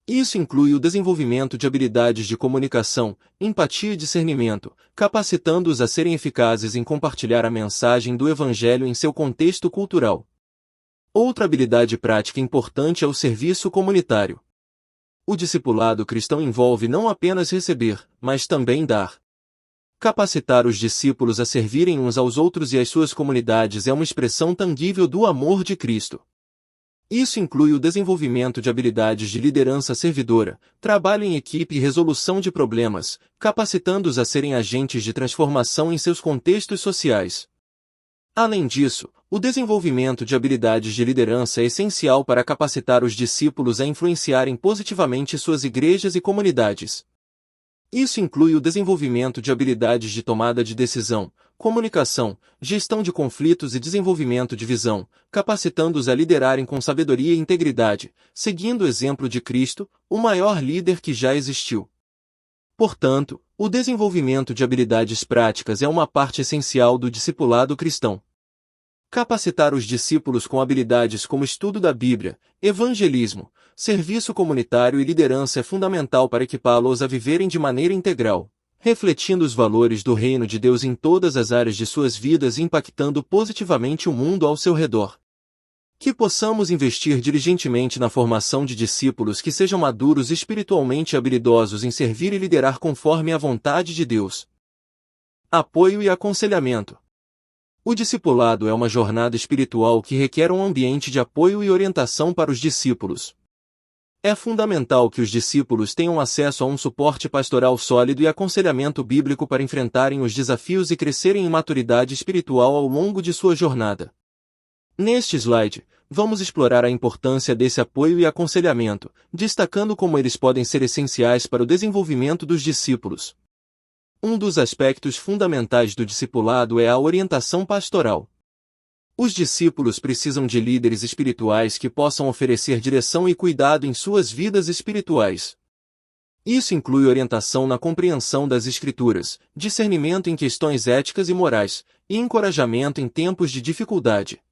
Isso inclui o desenvolvimento de habilidades de comunicação, empatia e discernimento, capacitando-os a serem eficazes em compartilhar a mensagem do Evangelho em seu contexto cultural. Outra habilidade prática importante é o serviço comunitário. O discipulado cristão envolve não apenas receber, mas também dar. Capacitar os discípulos a servirem uns aos outros e às suas comunidades é uma expressão tangível do amor de Cristo. Isso inclui o desenvolvimento de habilidades de liderança servidora, trabalho em equipe e resolução de problemas, capacitando-os a serem agentes de transformação em seus contextos sociais. Além disso, o desenvolvimento de habilidades de liderança é essencial para capacitar os discípulos a influenciarem positivamente suas igrejas e comunidades. Isso inclui o desenvolvimento de habilidades de tomada de decisão, comunicação, gestão de conflitos e desenvolvimento de visão, capacitando-os a liderarem com sabedoria e integridade, seguindo o exemplo de Cristo, o maior líder que já existiu. Portanto, o desenvolvimento de habilidades práticas é uma parte essencial do discipulado cristão. Capacitar os discípulos com habilidades como estudo da Bíblia, evangelismo, serviço comunitário e liderança é fundamental para equipá-los a viverem de maneira integral, refletindo os valores do reino de Deus em todas as áreas de suas vidas e impactando positivamente o mundo ao seu redor. Que possamos investir diligentemente na formação de discípulos que sejam maduros espiritualmente e habilidosos em servir e liderar conforme a vontade de Deus. Apoio e aconselhamento. O discipulado é uma jornada espiritual que requer um ambiente de apoio e orientação para os discípulos. É fundamental que os discípulos tenham acesso a um suporte pastoral sólido e aconselhamento bíblico para enfrentarem os desafios e crescerem em maturidade espiritual ao longo de sua jornada. Neste slide, vamos explorar a importância desse apoio e aconselhamento, destacando como eles podem ser essenciais para o desenvolvimento dos discípulos. Um dos aspectos fundamentais do discipulado é a orientação pastoral. Os discípulos precisam de líderes espirituais que possam oferecer direção e cuidado em suas vidas espirituais. Isso inclui orientação na compreensão das Escrituras, discernimento em questões éticas e morais, e encorajamento em tempos de dificuldade.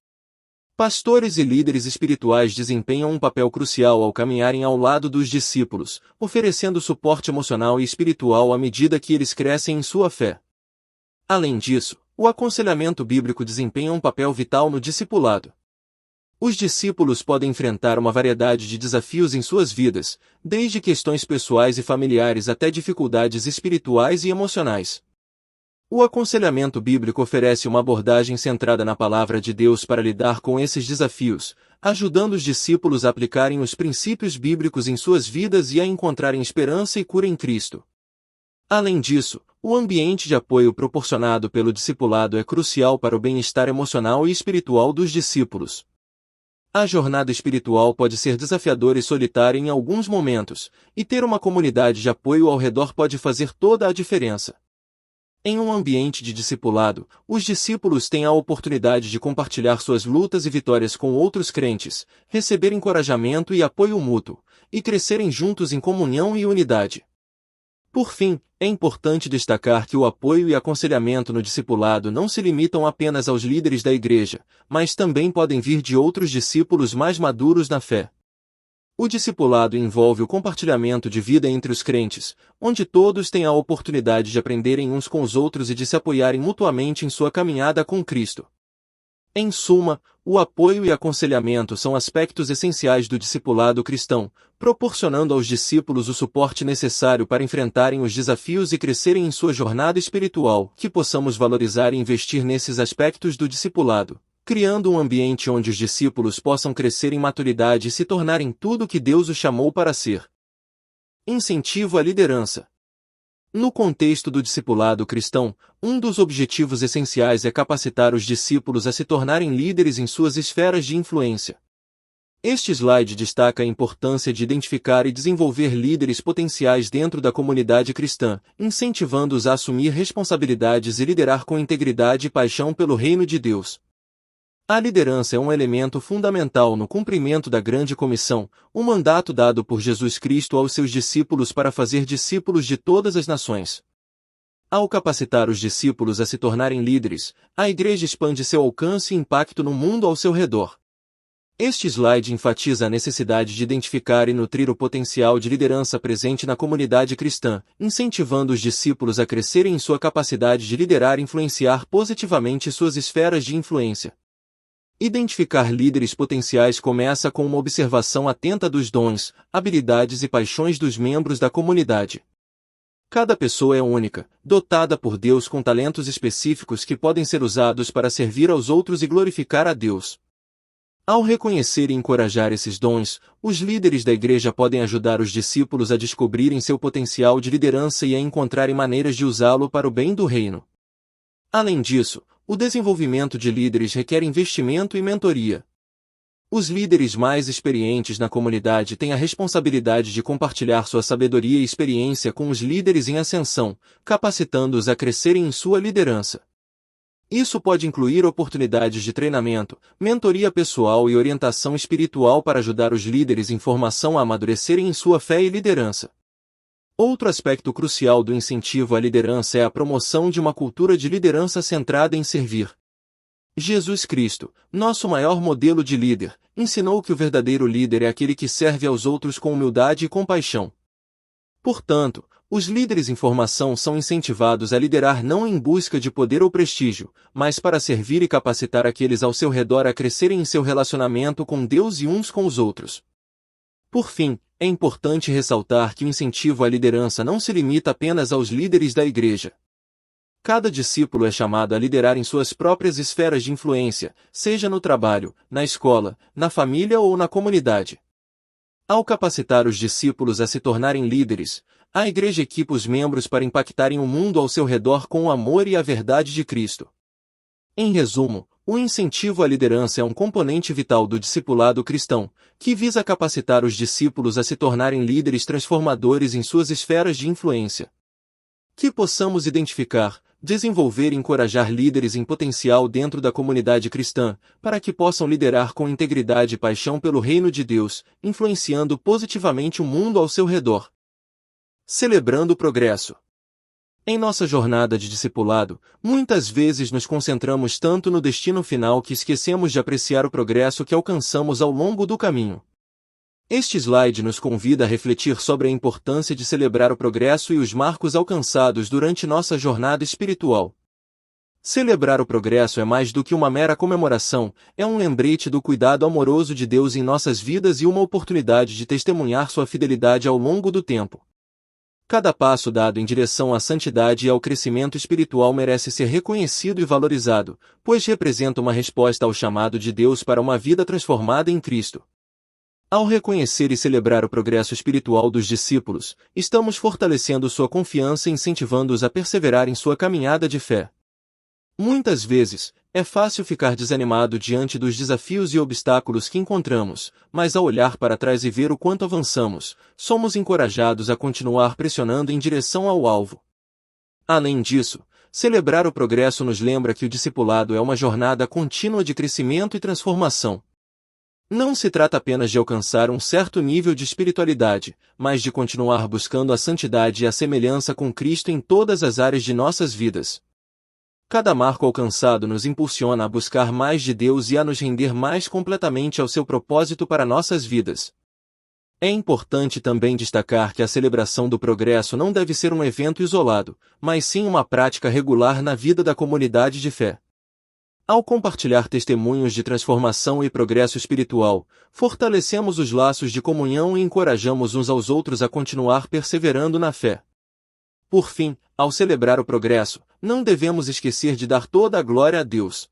Pastores e líderes espirituais desempenham um papel crucial ao caminharem ao lado dos discípulos, oferecendo suporte emocional e espiritual à medida que eles crescem em sua fé. Além disso, o aconselhamento bíblico desempenha um papel vital no discipulado. Os discípulos podem enfrentar uma variedade de desafios em suas vidas, desde questões pessoais e familiares até dificuldades espirituais e emocionais. O aconselhamento bíblico oferece uma abordagem centrada na palavra de Deus para lidar com esses desafios, ajudando os discípulos a aplicarem os princípios bíblicos em suas vidas e a encontrarem esperança e cura em Cristo. Além disso, o ambiente de apoio proporcionado pelo discipulado é crucial para o bem-estar emocional e espiritual dos discípulos. A jornada espiritual pode ser desafiadora e solitária em alguns momentos, e ter uma comunidade de apoio ao redor pode fazer toda a diferença. Em um ambiente de discipulado, os discípulos têm a oportunidade de compartilhar suas lutas e vitórias com outros crentes, receber encorajamento e apoio mútuo, e crescerem juntos em comunhão e unidade. Por fim, é importante destacar que o apoio e aconselhamento no discipulado não se limitam apenas aos líderes da igreja, mas também podem vir de outros discípulos mais maduros na fé. O discipulado envolve o compartilhamento de vida entre os crentes, onde todos têm a oportunidade de aprenderem uns com os outros e de se apoiarem mutuamente em sua caminhada com Cristo. Em suma, o apoio e aconselhamento são aspectos essenciais do discipulado cristão, proporcionando aos discípulos o suporte necessário para enfrentarem os desafios e crescerem em sua jornada espiritual. Que possamos valorizar e investir nesses aspectos do discipulado, criando um ambiente onde os discípulos possam crescer em maturidade e se tornarem tudo o que Deus os chamou para ser. Incentivo à liderança. No contexto do discipulado cristão, um dos objetivos essenciais é capacitar os discípulos a se tornarem líderes em suas esferas de influência. Este slide destaca a importância de identificar e desenvolver líderes potenciais dentro da comunidade cristã, incentivando-os a assumir responsabilidades e liderar com integridade e paixão pelo reino de Deus. A liderança é um elemento fundamental no cumprimento da Grande Comissão, um mandato dado por Jesus Cristo aos seus discípulos para fazer discípulos de todas as nações. Ao capacitar os discípulos a se tornarem líderes, a Igreja expande seu alcance e impacto no mundo ao seu redor. Este slide enfatiza a necessidade de identificar e nutrir o potencial de liderança presente na comunidade cristã, incentivando os discípulos a crescerem em sua capacidade de liderar e influenciar positivamente suas esferas de influência. Identificar líderes potenciais começa com uma observação atenta dos dons, habilidades e paixões dos membros da comunidade. Cada pessoa é única, dotada por Deus com talentos específicos que podem ser usados para servir aos outros e glorificar a Deus. Ao reconhecer e encorajar esses dons, os líderes da igreja podem ajudar os discípulos a descobrirem seu potencial de liderança e a encontrarem maneiras de usá-lo para o bem do reino. Além disso, o desenvolvimento de líderes requer investimento e mentoria. Os líderes mais experientes na comunidade têm a responsabilidade de compartilhar sua sabedoria e experiência com os líderes em ascensão, capacitando-os a crescerem em sua liderança. Isso pode incluir oportunidades de treinamento, mentoria pessoal e orientação espiritual para ajudar os líderes em formação a amadurecerem em sua fé e liderança. Outro aspecto crucial do incentivo à liderança é a promoção de uma cultura de liderança centrada em servir. Jesus Cristo, nosso maior modelo de líder, ensinou que o verdadeiro líder é aquele que serve aos outros com humildade e compaixão. Portanto, os líderes em formação são incentivados a liderar não em busca de poder ou prestígio, mas para servir e capacitar aqueles ao seu redor a crescerem em seu relacionamento com Deus e uns com os outros. Por fim, é importante ressaltar que o incentivo à liderança não se limita apenas aos líderes da igreja. Cada discípulo é chamado a liderar em suas próprias esferas de influência, seja no trabalho, na escola, na família ou na comunidade. Ao capacitar os discípulos a se tornarem líderes, a igreja equipa os membros para impactarem o mundo ao seu redor com o amor e a verdade de Cristo. Em resumo, o incentivo à liderança é um componente vital do discipulado cristão, que visa capacitar os discípulos a se tornarem líderes transformadores em suas esferas de influência. Que possamos identificar, desenvolver e encorajar líderes em potencial dentro da comunidade cristã, para que possam liderar com integridade e paixão pelo reino de Deus, influenciando positivamente o mundo ao seu redor. Celebrando o progresso. Em nossa jornada de discipulado, muitas vezes nos concentramos tanto no destino final que esquecemos de apreciar o progresso que alcançamos ao longo do caminho. Este slide nos convida a refletir sobre a importância de celebrar o progresso e os marcos alcançados durante nossa jornada espiritual. Celebrar o progresso é mais do que uma mera comemoração, é um lembrete do cuidado amoroso de Deus em nossas vidas e uma oportunidade de testemunhar sua fidelidade ao longo do tempo. Cada passo dado em direção à santidade e ao crescimento espiritual merece ser reconhecido e valorizado, pois representa uma resposta ao chamado de Deus para uma vida transformada em Cristo. Ao reconhecer e celebrar o progresso espiritual dos discípulos, estamos fortalecendo sua confiança e incentivando-os a perseverar em sua caminhada de fé. Muitas vezes, é fácil ficar desanimado diante dos desafios e obstáculos que encontramos, mas ao olhar para trás e ver o quanto avançamos, somos encorajados a continuar pressionando em direção ao alvo. Além disso, celebrar o progresso nos lembra que o discipulado é uma jornada contínua de crescimento e transformação. Não se trata apenas de alcançar um certo nível de espiritualidade, mas de continuar buscando a santidade e a semelhança com Cristo em todas as áreas de nossas vidas. Cada marco alcançado nos impulsiona a buscar mais de Deus e a nos render mais completamente ao seu propósito para nossas vidas. É importante também destacar que a celebração do progresso não deve ser um evento isolado, mas sim uma prática regular na vida da comunidade de fé. Ao compartilhar testemunhos de transformação e progresso espiritual, fortalecemos os laços de comunhão e encorajamos uns aos outros a continuar perseverando na fé. Por fim, ao celebrar o progresso, não devemos esquecer de dar toda a glória a Deus.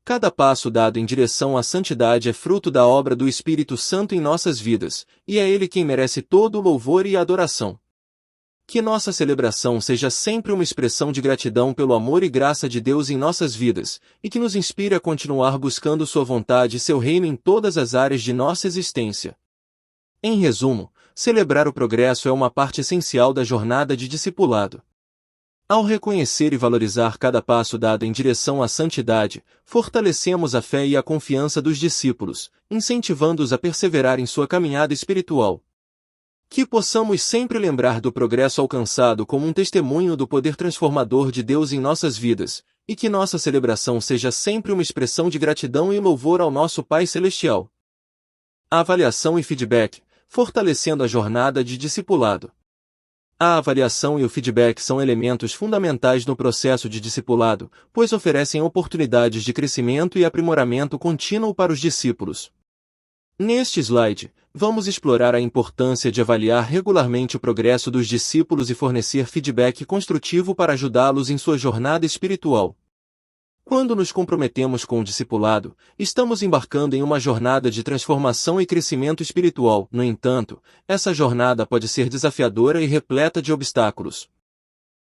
Cada passo dado em direção à santidade é fruto da obra do Espírito Santo em nossas vidas, e é Ele quem merece todo o louvor e a adoração. Que nossa celebração seja sempre uma expressão de gratidão pelo amor e graça de Deus em nossas vidas, e que nos inspire a continuar buscando Sua vontade e Seu reino em todas as áreas de nossa existência. Em resumo, celebrar o progresso é uma parte essencial da jornada de discipulado. Ao reconhecer e valorizar cada passo dado em direção à santidade, fortalecemos a fé e a confiança dos discípulos, incentivando-os a perseverar em sua caminhada espiritual. Que possamos sempre lembrar do progresso alcançado como um testemunho do poder transformador de Deus em nossas vidas, e que nossa celebração seja sempre uma expressão de gratidão e louvor ao nosso Pai Celestial. A avaliação e feedback, fortalecendo a jornada de discipulado. A avaliação e o feedback são elementos fundamentais no processo de discipulado, pois oferecem oportunidades de crescimento e aprimoramento contínuo para os discípulos. Neste slide, vamos explorar a importância de avaliar regularmente o progresso dos discípulos e fornecer feedback construtivo para ajudá-los em sua jornada espiritual. Quando nos comprometemos com o discipulado, estamos embarcando em uma jornada de transformação e crescimento espiritual. No entanto, essa jornada pode ser desafiadora e repleta de obstáculos.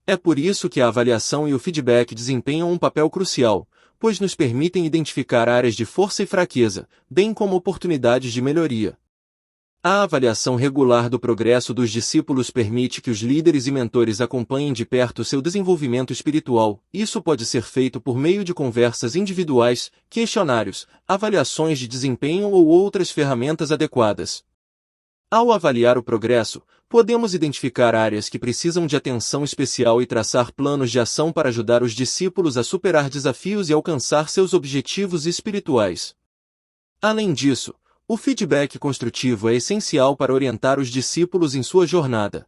É por isso que a avaliação e o feedback desempenham um papel crucial, pois nos permitem identificar áreas de força e fraqueza, bem como oportunidades de melhoria. A avaliação regular do progresso dos discípulos permite que os líderes e mentores acompanhem de perto seu desenvolvimento espiritual. Isso pode ser feito por meio de conversas individuais, questionários, avaliações de desempenho ou outras ferramentas adequadas. Ao avaliar o progresso, podemos identificar áreas que precisam de atenção especial e traçar planos de ação para ajudar os discípulos a superar desafios e alcançar seus objetivos espirituais. Além disso, o feedback construtivo é essencial para orientar os discípulos em sua jornada.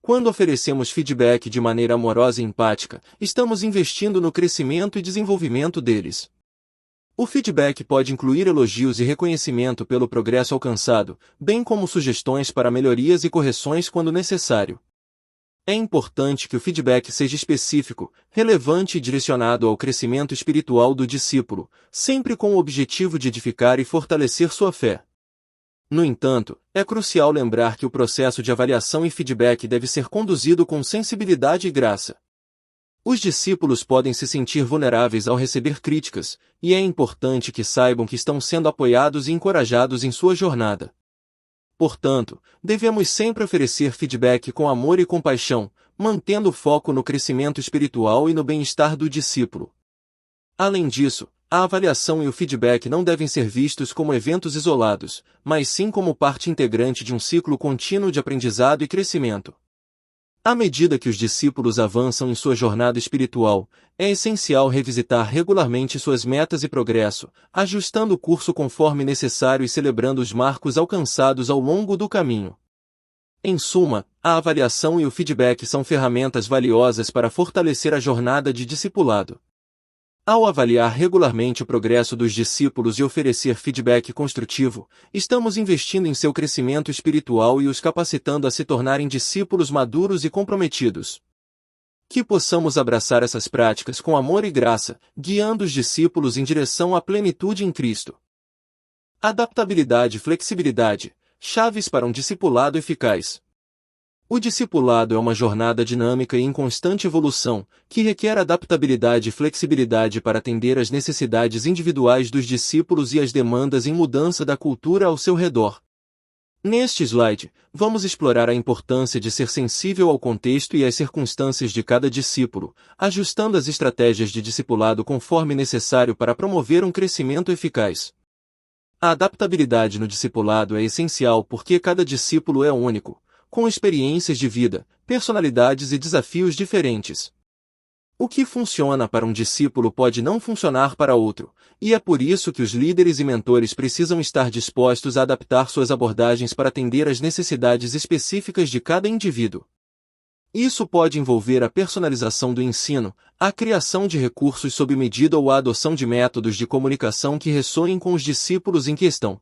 Quando oferecemos feedback de maneira amorosa e empática, estamos investindo no crescimento e desenvolvimento deles. O feedback pode incluir elogios e reconhecimento pelo progresso alcançado, bem como sugestões para melhorias e correções quando necessário. É importante que o feedback seja específico, relevante e direcionado ao crescimento espiritual do discípulo, sempre com o objetivo de edificar e fortalecer sua fé. No entanto, é crucial lembrar que o processo de avaliação e feedback deve ser conduzido com sensibilidade e graça. Os discípulos podem se sentir vulneráveis ao receber críticas, e é importante que saibam que estão sendo apoiados e encorajados em sua jornada. Portanto, devemos sempre oferecer feedback com amor e compaixão, mantendo o foco no crescimento espiritual e no bem-estar do discípulo. Além disso, a avaliação e o feedback não devem ser vistos como eventos isolados, mas sim como parte integrante de um ciclo contínuo de aprendizado e crescimento. À medida que os discípulos avançam em sua jornada espiritual, é essencial revisitar regularmente suas metas e progresso, ajustando o curso conforme necessário e celebrando os marcos alcançados ao longo do caminho. Em suma, a avaliação e o feedback são ferramentas valiosas para fortalecer a jornada de discipulado. Ao avaliar regularmente o progresso dos discípulos e oferecer feedback construtivo, estamos investindo em seu crescimento espiritual e os capacitando a se tornarem discípulos maduros e comprometidos. Que possamos abraçar essas práticas com amor e graça, guiando os discípulos em direção à plenitude em Cristo. Adaptabilidade e flexibilidade, chaves para um discipulado eficaz. O discipulado é uma jornada dinâmica e em constante evolução, que requer adaptabilidade e flexibilidade para atender às necessidades individuais dos discípulos e às demandas em mudança da cultura ao seu redor. Neste slide, vamos explorar a importância de ser sensível ao contexto e às circunstâncias de cada discípulo, ajustando as estratégias de discipulado conforme necessário para promover um crescimento eficaz. A adaptabilidade no discipulado é essencial porque cada discípulo é único, com experiências de vida, personalidades e desafios diferentes. O que funciona para um discípulo pode não funcionar para outro, e é por isso que os líderes e mentores precisam estar dispostos a adaptar suas abordagens para atender às necessidades específicas de cada indivíduo. Isso pode envolver a personalização do ensino, a criação de recursos sob medida ou a adoção de métodos de comunicação que ressoem com os discípulos em questão.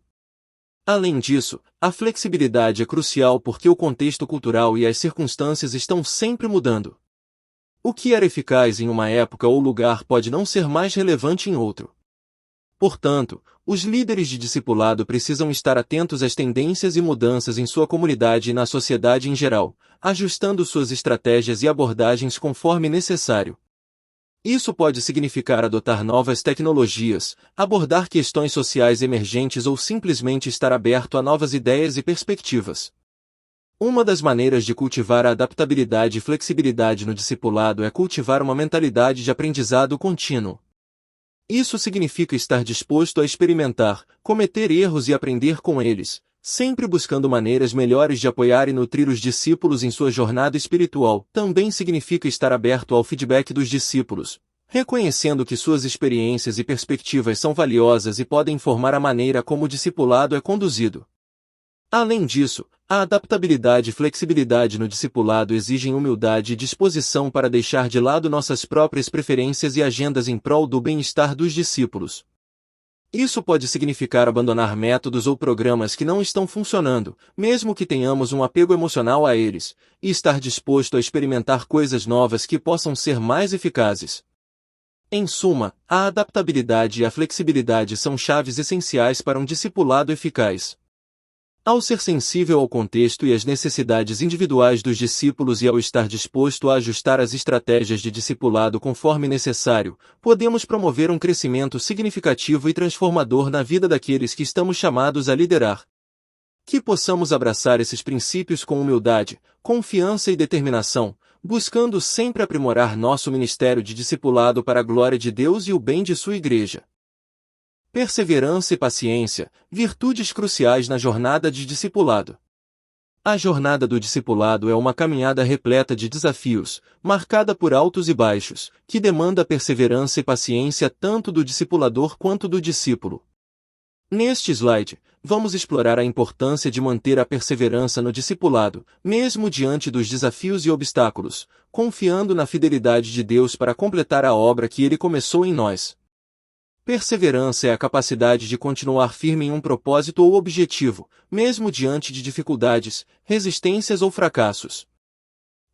Além disso, a flexibilidade é crucial porque o contexto cultural e as circunstâncias estão sempre mudando. O que era eficaz em uma época ou lugar pode não ser mais relevante em outro. Portanto, os líderes de discipulado precisam estar atentos às tendências e mudanças em sua comunidade e na sociedade em geral, ajustando suas estratégias e abordagens conforme necessário. Isso pode significar adotar novas tecnologias, abordar questões sociais emergentes ou simplesmente estar aberto a novas ideias e perspectivas. Uma das maneiras de cultivar a adaptabilidade e flexibilidade no discipulado é cultivar uma mentalidade de aprendizado contínuo. Isso significa estar disposto a experimentar, cometer erros e aprender com eles, sempre buscando maneiras melhores de apoiar e nutrir os discípulos em sua jornada espiritual. Também significa estar aberto ao feedback dos discípulos, reconhecendo que suas experiências e perspectivas são valiosas e podem formar a maneira como o discipulado é conduzido. Além disso, a adaptabilidade e flexibilidade no discipulado exigem humildade e disposição para deixar de lado nossas próprias preferências e agendas em prol do bem-estar dos discípulos. Isso pode significar abandonar métodos ou programas que não estão funcionando, mesmo que tenhamos um apego emocional a eles, e estar disposto a experimentar coisas novas que possam ser mais eficazes. Em suma, a adaptabilidade e a flexibilidade são chaves essenciais para um discipulado eficaz. Ao ser sensível ao contexto e às necessidades individuais dos discípulos e ao estar disposto a ajustar as estratégias de discipulado conforme necessário, podemos promover um crescimento significativo e transformador na vida daqueles que estamos chamados a liderar. Que possamos abraçar esses princípios com humildade, confiança e determinação, buscando sempre aprimorar nosso ministério de discipulado para a glória de Deus e o bem de sua Igreja. Perseverança e paciência, virtudes cruciais na jornada de discipulado. A jornada do discipulado é uma caminhada repleta de desafios, marcada por altos e baixos, que demanda perseverança e paciência tanto do discipulador quanto do discípulo. Neste slide, vamos explorar a importância de manter a perseverança no discipulado, mesmo diante dos desafios e obstáculos, confiando na fidelidade de Deus para completar a obra que Ele começou em nós. Perseverança é a capacidade de continuar firme em um propósito ou objetivo, mesmo diante de dificuldades, resistências ou fracassos.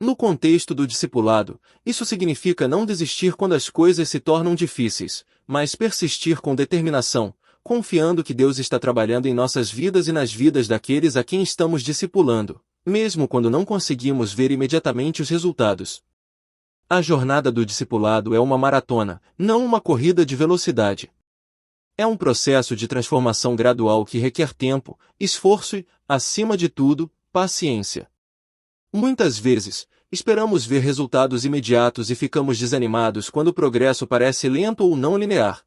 No contexto do discipulado, isso significa não desistir quando as coisas se tornam difíceis, mas persistir com determinação, confiando que Deus está trabalhando em nossas vidas e nas vidas daqueles a quem estamos discipulando, mesmo quando não conseguimos ver imediatamente os resultados. A jornada do discipulado é uma maratona, não uma corrida de velocidade. É um processo de transformação gradual que requer tempo, esforço e, acima de tudo, paciência. Muitas vezes, esperamos ver resultados imediatos e ficamos desanimados quando o progresso parece lento ou não linear.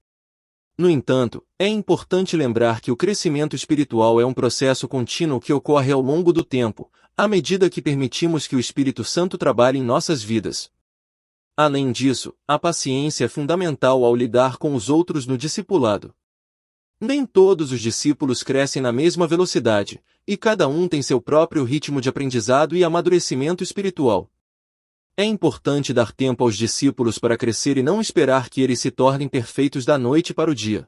No entanto, é importante lembrar que o crescimento espiritual é um processo contínuo que ocorre ao longo do tempo, à medida que permitimos que o Espírito Santo trabalhe em nossas vidas. Além disso, a paciência é fundamental ao lidar com os outros no discipulado. Nem todos os discípulos crescem na mesma velocidade, e cada um tem seu próprio ritmo de aprendizado e amadurecimento espiritual. É importante dar tempo aos discípulos para crescer e não esperar que eles se tornem perfeitos da noite para o dia.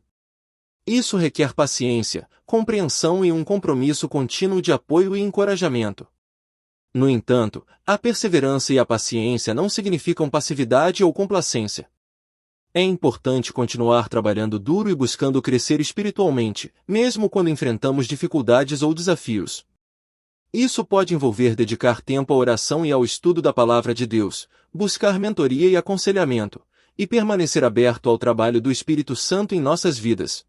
Isso requer paciência, compreensão e um compromisso contínuo de apoio e encorajamento. No entanto, a perseverança e a paciência não significam passividade ou complacência. É importante continuar trabalhando duro e buscando crescer espiritualmente, mesmo quando enfrentamos dificuldades ou desafios. Isso pode envolver dedicar tempo à oração e ao estudo da Palavra de Deus, buscar mentoria e aconselhamento, e permanecer aberto ao trabalho do Espírito Santo em nossas vidas.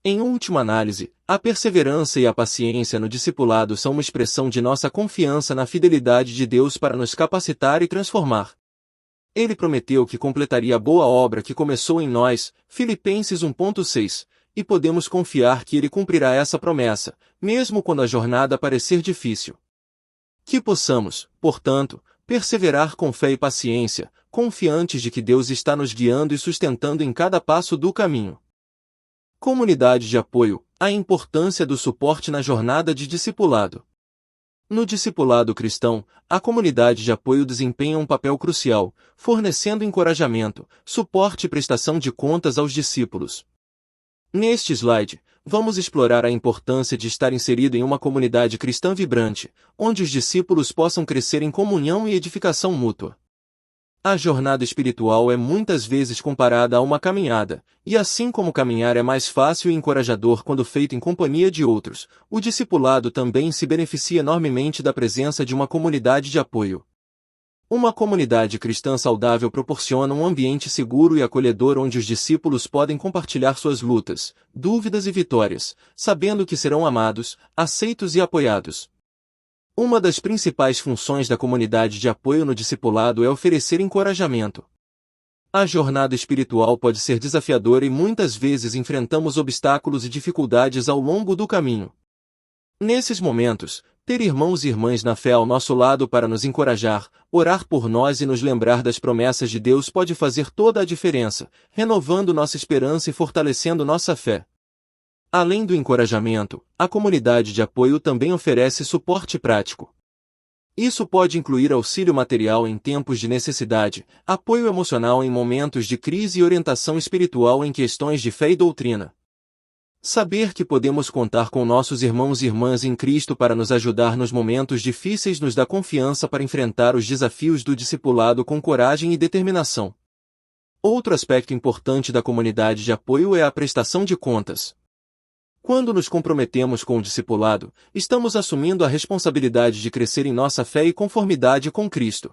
Em última análise, a perseverança e a paciência no discipulado são uma expressão de nossa confiança na fidelidade de Deus para nos capacitar e transformar. Ele prometeu que completaria a boa obra que começou em nós, Filipenses 1:6, e podemos confiar que Ele cumprirá essa promessa, mesmo quando a jornada parecer difícil. Que possamos, portanto, perseverar com fé e paciência, confiantes de que Deus está nos guiando e sustentando em cada passo do caminho. Comunidade de apoio, a importância do suporte na jornada de discipulado. No discipulado cristão, a comunidade de apoio desempenha um papel crucial, fornecendo encorajamento, suporte e prestação de contas aos discípulos. Neste slide, vamos explorar a importância de estar inserido em uma comunidade cristã vibrante, onde os discípulos possam crescer em comunhão e edificação mútua. A jornada espiritual é muitas vezes comparada a uma caminhada, e assim como caminhar é mais fácil e encorajador quando feito em companhia de outros, o discipulado também se beneficia enormemente da presença de uma comunidade de apoio. Uma comunidade cristã saudável proporciona um ambiente seguro e acolhedor onde os discípulos podem compartilhar suas lutas, dúvidas e vitórias, sabendo que serão amados, aceitos e apoiados. Uma das principais funções da comunidade de apoio no discipulado é oferecer encorajamento. A jornada espiritual pode ser desafiadora e muitas vezes enfrentamos obstáculos e dificuldades ao longo do caminho. Nesses momentos, ter irmãos e irmãs na fé ao nosso lado para nos encorajar, orar por nós e nos lembrar das promessas de Deus pode fazer toda a diferença, renovando nossa esperança e fortalecendo nossa fé. Além do encorajamento, a comunidade de apoio também oferece suporte prático. Isso pode incluir auxílio material em tempos de necessidade, apoio emocional em momentos de crise e orientação espiritual em questões de fé e doutrina. Saber que podemos contar com nossos irmãos e irmãs em Cristo para nos ajudar nos momentos difíceis nos dá confiança para enfrentar os desafios do discipulado com coragem e determinação. Outro aspecto importante da comunidade de apoio é a prestação de contas. Quando nos comprometemos com o discipulado, estamos assumindo a responsabilidade de crescer em nossa fé e conformidade com Cristo.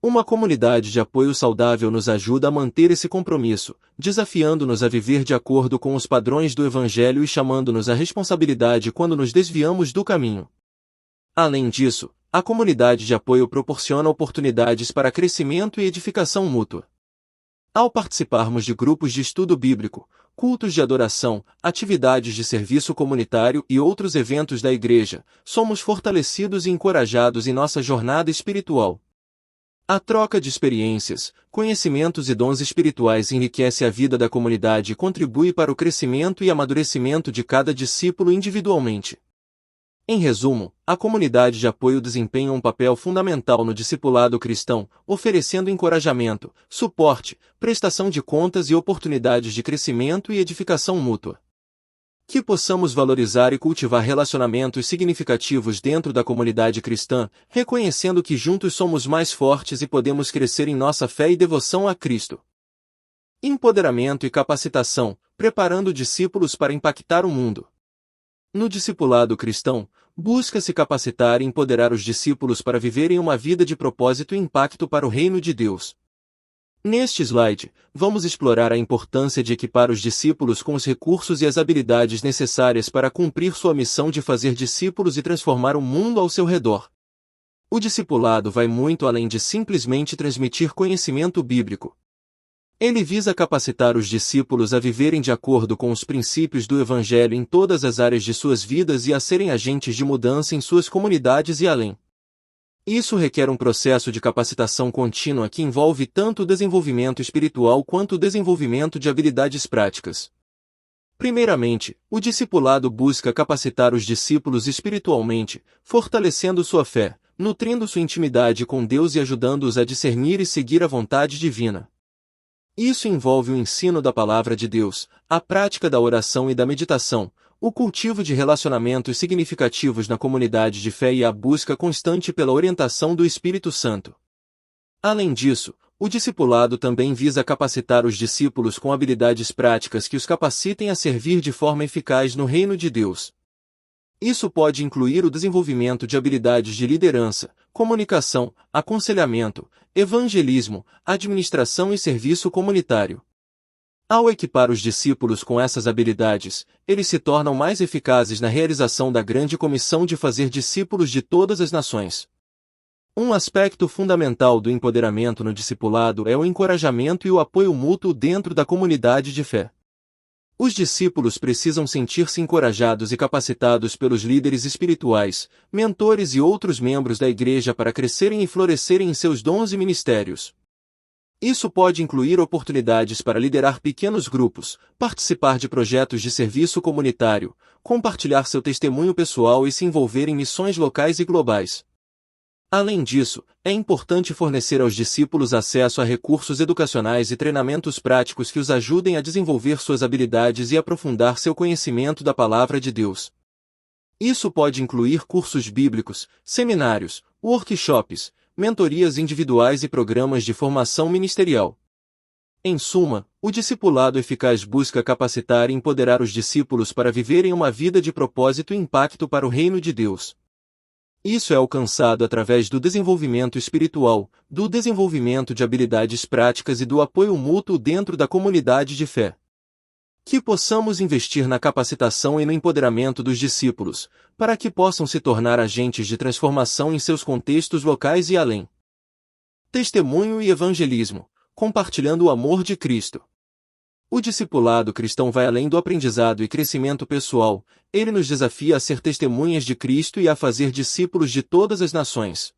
Uma comunidade de apoio saudável nos ajuda a manter esse compromisso, desafiando-nos a viver de acordo com os padrões do Evangelho e chamando-nos à responsabilidade quando nos desviamos do caminho. Além disso, a comunidade de apoio proporciona oportunidades para crescimento e edificação mútua. Ao participarmos de grupos de estudo bíblico, cultos de adoração, atividades de serviço comunitário e outros eventos da igreja, somos fortalecidos e encorajados em nossa jornada espiritual. A troca de experiências, conhecimentos e dons espirituais enriquece a vida da comunidade e contribui para o crescimento e amadurecimento de cada discípulo individualmente. Em resumo, a comunidade de apoio desempenha um papel fundamental no discipulado cristão, oferecendo encorajamento, suporte, prestação de contas e oportunidades de crescimento e edificação mútua. Que possamos valorizar e cultivar relacionamentos significativos dentro da comunidade cristã, reconhecendo que juntos somos mais fortes e podemos crescer em nossa fé e devoção a Cristo. Empoderamento e capacitação, preparando discípulos para impactar o mundo. No discipulado cristão, busca-se capacitar e empoderar os discípulos para viverem uma vida de propósito e impacto para o reino de Deus. Neste slide, vamos explorar a importância de equipar os discípulos com os recursos e as habilidades necessárias para cumprir sua missão de fazer discípulos e transformar o mundo ao seu redor. O discipulado vai muito além de simplesmente transmitir conhecimento bíblico. Ele visa capacitar os discípulos a viverem de acordo com os princípios do Evangelho em todas as áreas de suas vidas e a serem agentes de mudança em suas comunidades e além. Isso requer um processo de capacitação contínua que envolve tanto o desenvolvimento espiritual quanto o desenvolvimento de habilidades práticas. Primeiramente, o discipulado busca capacitar os discípulos espiritualmente, fortalecendo sua fé, nutrindo sua intimidade com Deus e ajudando-os a discernir e seguir a vontade divina. Isso envolve o ensino da palavra de Deus, a prática da oração e da meditação, o cultivo de relacionamentos significativos na comunidade de fé e a busca constante pela orientação do Espírito Santo. Além disso, o discipulado também visa capacitar os discípulos com habilidades práticas que os capacitem a servir de forma eficaz no reino de Deus. Isso pode incluir o desenvolvimento de habilidades de liderança, comunicação, aconselhamento, evangelismo, administração e serviço comunitário. Ao equipar os discípulos com essas habilidades, eles se tornam mais eficazes na realização da grande comissão de fazer discípulos de todas as nações. Um aspecto fundamental do empoderamento no discipulado é o encorajamento e o apoio mútuo dentro da comunidade de fé. Os discípulos precisam sentir-se encorajados e capacitados pelos líderes espirituais, mentores e outros membros da igreja para crescerem e florescerem em seus dons e ministérios. Isso pode incluir oportunidades para liderar pequenos grupos, participar de projetos de serviço comunitário, compartilhar seu testemunho pessoal e se envolver em missões locais e globais. Além disso, é importante fornecer aos discípulos acesso a recursos educacionais e treinamentos práticos que os ajudem a desenvolver suas habilidades e aprofundar seu conhecimento da palavra de Deus. Isso pode incluir cursos bíblicos, seminários, workshops, mentorias individuais e programas de formação ministerial. Em suma, o discipulado eficaz busca capacitar e empoderar os discípulos para viverem uma vida de propósito e impacto para o reino de Deus. Isso é alcançado através do desenvolvimento espiritual, do desenvolvimento de habilidades práticas e do apoio mútuo dentro da comunidade de fé. Que possamos investir na capacitação e no empoderamento dos discípulos, para que possam se tornar agentes de transformação em seus contextos locais e além. Testemunho e evangelismo, compartilhando o amor de Cristo. O discipulado cristão vai além do aprendizado e crescimento pessoal, ele nos desafia a ser testemunhas de Cristo e a fazer discípulos de todas as nações.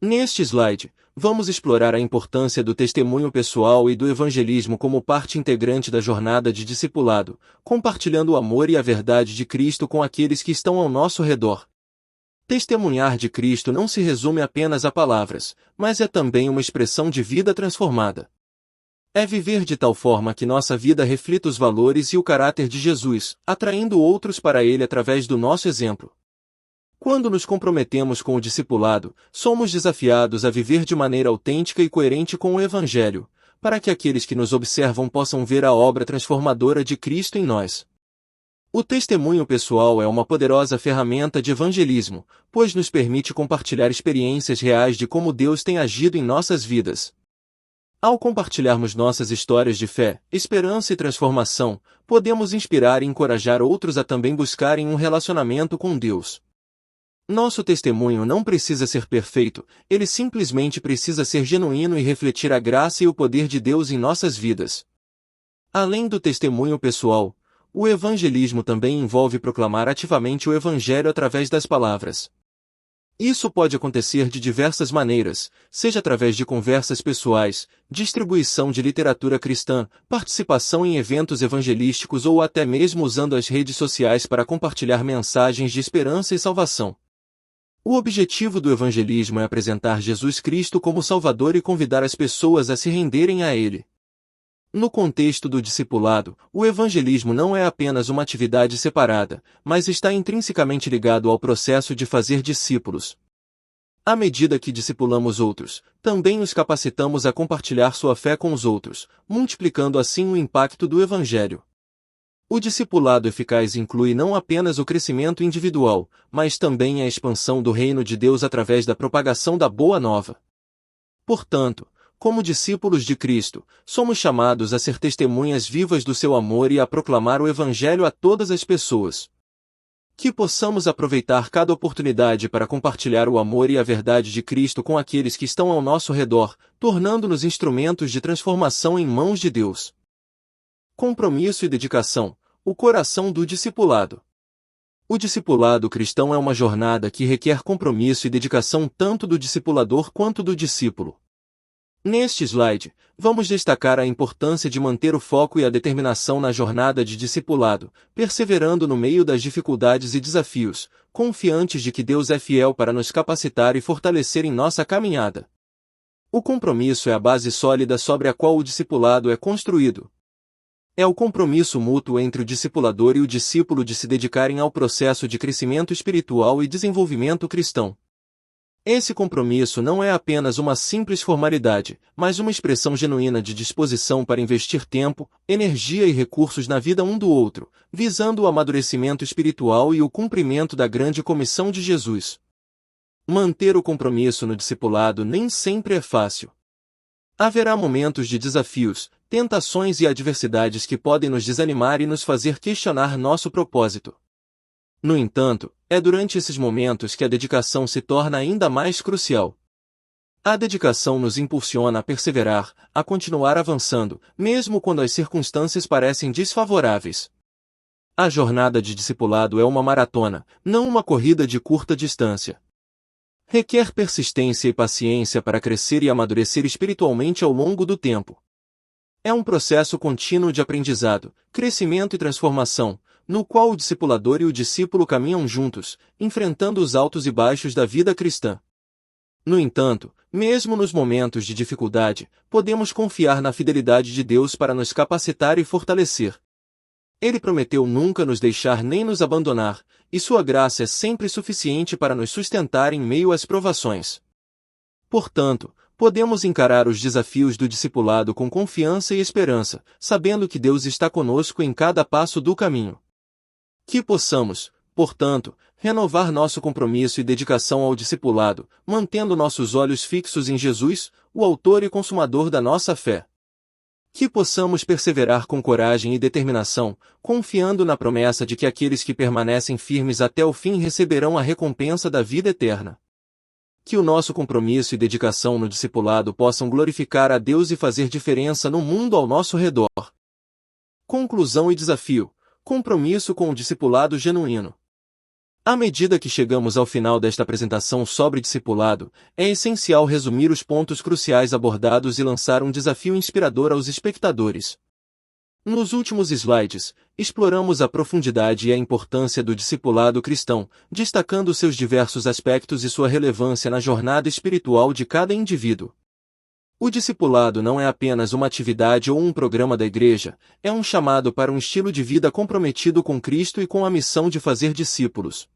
Neste slide, vamos explorar a importância do testemunho pessoal e do evangelismo como parte integrante da jornada de discipulado, compartilhando o amor e a verdade de Cristo com aqueles que estão ao nosso redor. Testemunhar de Cristo não se resume apenas a palavras, mas é também uma expressão de vida transformada. É viver de tal forma que nossa vida reflita os valores e o caráter de Jesus, atraindo outros para Ele através do nosso exemplo. Quando nos comprometemos com o discipulado, somos desafiados a viver de maneira autêntica e coerente com o Evangelho, para que aqueles que nos observam possam ver a obra transformadora de Cristo em nós. O testemunho pessoal é uma poderosa ferramenta de evangelismo, pois nos permite compartilhar experiências reais de como Deus tem agido em nossas vidas. Ao compartilharmos nossas histórias de fé, esperança e transformação, podemos inspirar e encorajar outros a também buscarem um relacionamento com Deus. Nosso testemunho não precisa ser perfeito, ele simplesmente precisa ser genuíno e refletir a graça e o poder de Deus em nossas vidas. Além do testemunho pessoal, o evangelismo também envolve proclamar ativamente o Evangelho através das palavras. Isso pode acontecer de diversas maneiras, seja através de conversas pessoais, distribuição de literatura cristã, participação em eventos evangelísticos ou até mesmo usando as redes sociais para compartilhar mensagens de esperança e salvação. O objetivo do evangelismo é apresentar Jesus Cristo como Salvador e convidar as pessoas a se renderem a Ele. No contexto do discipulado, o evangelismo não é apenas uma atividade separada, mas está intrinsecamente ligado ao processo de fazer discípulos. À medida que discipulamos outros, também os capacitamos a compartilhar sua fé com os outros, multiplicando assim o impacto do evangelho. O discipulado eficaz inclui não apenas o crescimento individual, mas também a expansão do reino de Deus através da propagação da Boa Nova. Portanto, como discípulos de Cristo, somos chamados a ser testemunhas vivas do seu amor e a proclamar o Evangelho a todas as pessoas. Que possamos aproveitar cada oportunidade para compartilhar o amor e a verdade de Cristo com aqueles que estão ao nosso redor, tornando-nos instrumentos de transformação em mãos de Deus. Compromisso e dedicação, o coração do discipulado. O discipulado cristão é uma jornada que requer compromisso e dedicação tanto do discipulador quanto do discípulo. Neste slide, vamos destacar a importância de manter o foco e a determinação na jornada de discipulado, perseverando no meio das dificuldades e desafios, confiantes de que Deus é fiel para nos capacitar e fortalecer em nossa caminhada. O compromisso é a base sólida sobre a qual o discipulado é construído. É o compromisso mútuo entre o discipulador e o discípulo de se dedicarem ao processo de crescimento espiritual e desenvolvimento cristão. Esse compromisso não é apenas uma simples formalidade, mas uma expressão genuína de disposição para investir tempo, energia e recursos na vida um do outro, visando o amadurecimento espiritual e o cumprimento da grande comissão de Jesus. Manter o compromisso no discipulado nem sempre é fácil. Haverá momentos de desafios, tentações e adversidades que podem nos desanimar e nos fazer questionar nosso propósito. No entanto, é durante esses momentos que a dedicação se torna ainda mais crucial. A dedicação nos impulsiona a perseverar, a continuar avançando, mesmo quando as circunstâncias parecem desfavoráveis. A jornada de discipulado é uma maratona, não uma corrida de curta distância. Requer persistência e paciência para crescer e amadurecer espiritualmente ao longo do tempo. É um processo contínuo de aprendizado, crescimento e transformação, no qual o discipulador e o discípulo caminham juntos, enfrentando os altos e baixos da vida cristã. No entanto, mesmo nos momentos de dificuldade, podemos confiar na fidelidade de Deus para nos capacitar e fortalecer. Ele prometeu nunca nos deixar nem nos abandonar, e sua graça é sempre suficiente para nos sustentar em meio às provações. Portanto, podemos encarar os desafios do discipulado com confiança e esperança, sabendo que Deus está conosco em cada passo do caminho. Que possamos, portanto, renovar nosso compromisso e dedicação ao discipulado, mantendo nossos olhos fixos em Jesus, o autor e consumador da nossa fé. Que possamos perseverar com coragem e determinação, confiando na promessa de que aqueles que permanecem firmes até o fim receberão a recompensa da vida eterna. Que o nosso compromisso e dedicação no discipulado possam glorificar a Deus e fazer diferença no mundo ao nosso redor. Conclusão e desafio. Compromisso com o discipulado genuíno. À medida que chegamos ao final desta apresentação sobre discipulado, é essencial resumir os pontos cruciais abordados e lançar um desafio inspirador aos espectadores. Nos últimos slides, exploramos a profundidade e a importância do discipulado cristão, destacando seus diversos aspectos e sua relevância na jornada espiritual de cada indivíduo. O discipulado não é apenas uma atividade ou um programa da igreja, é um chamado para um estilo de vida comprometido com Cristo e com a missão de fazer discípulos.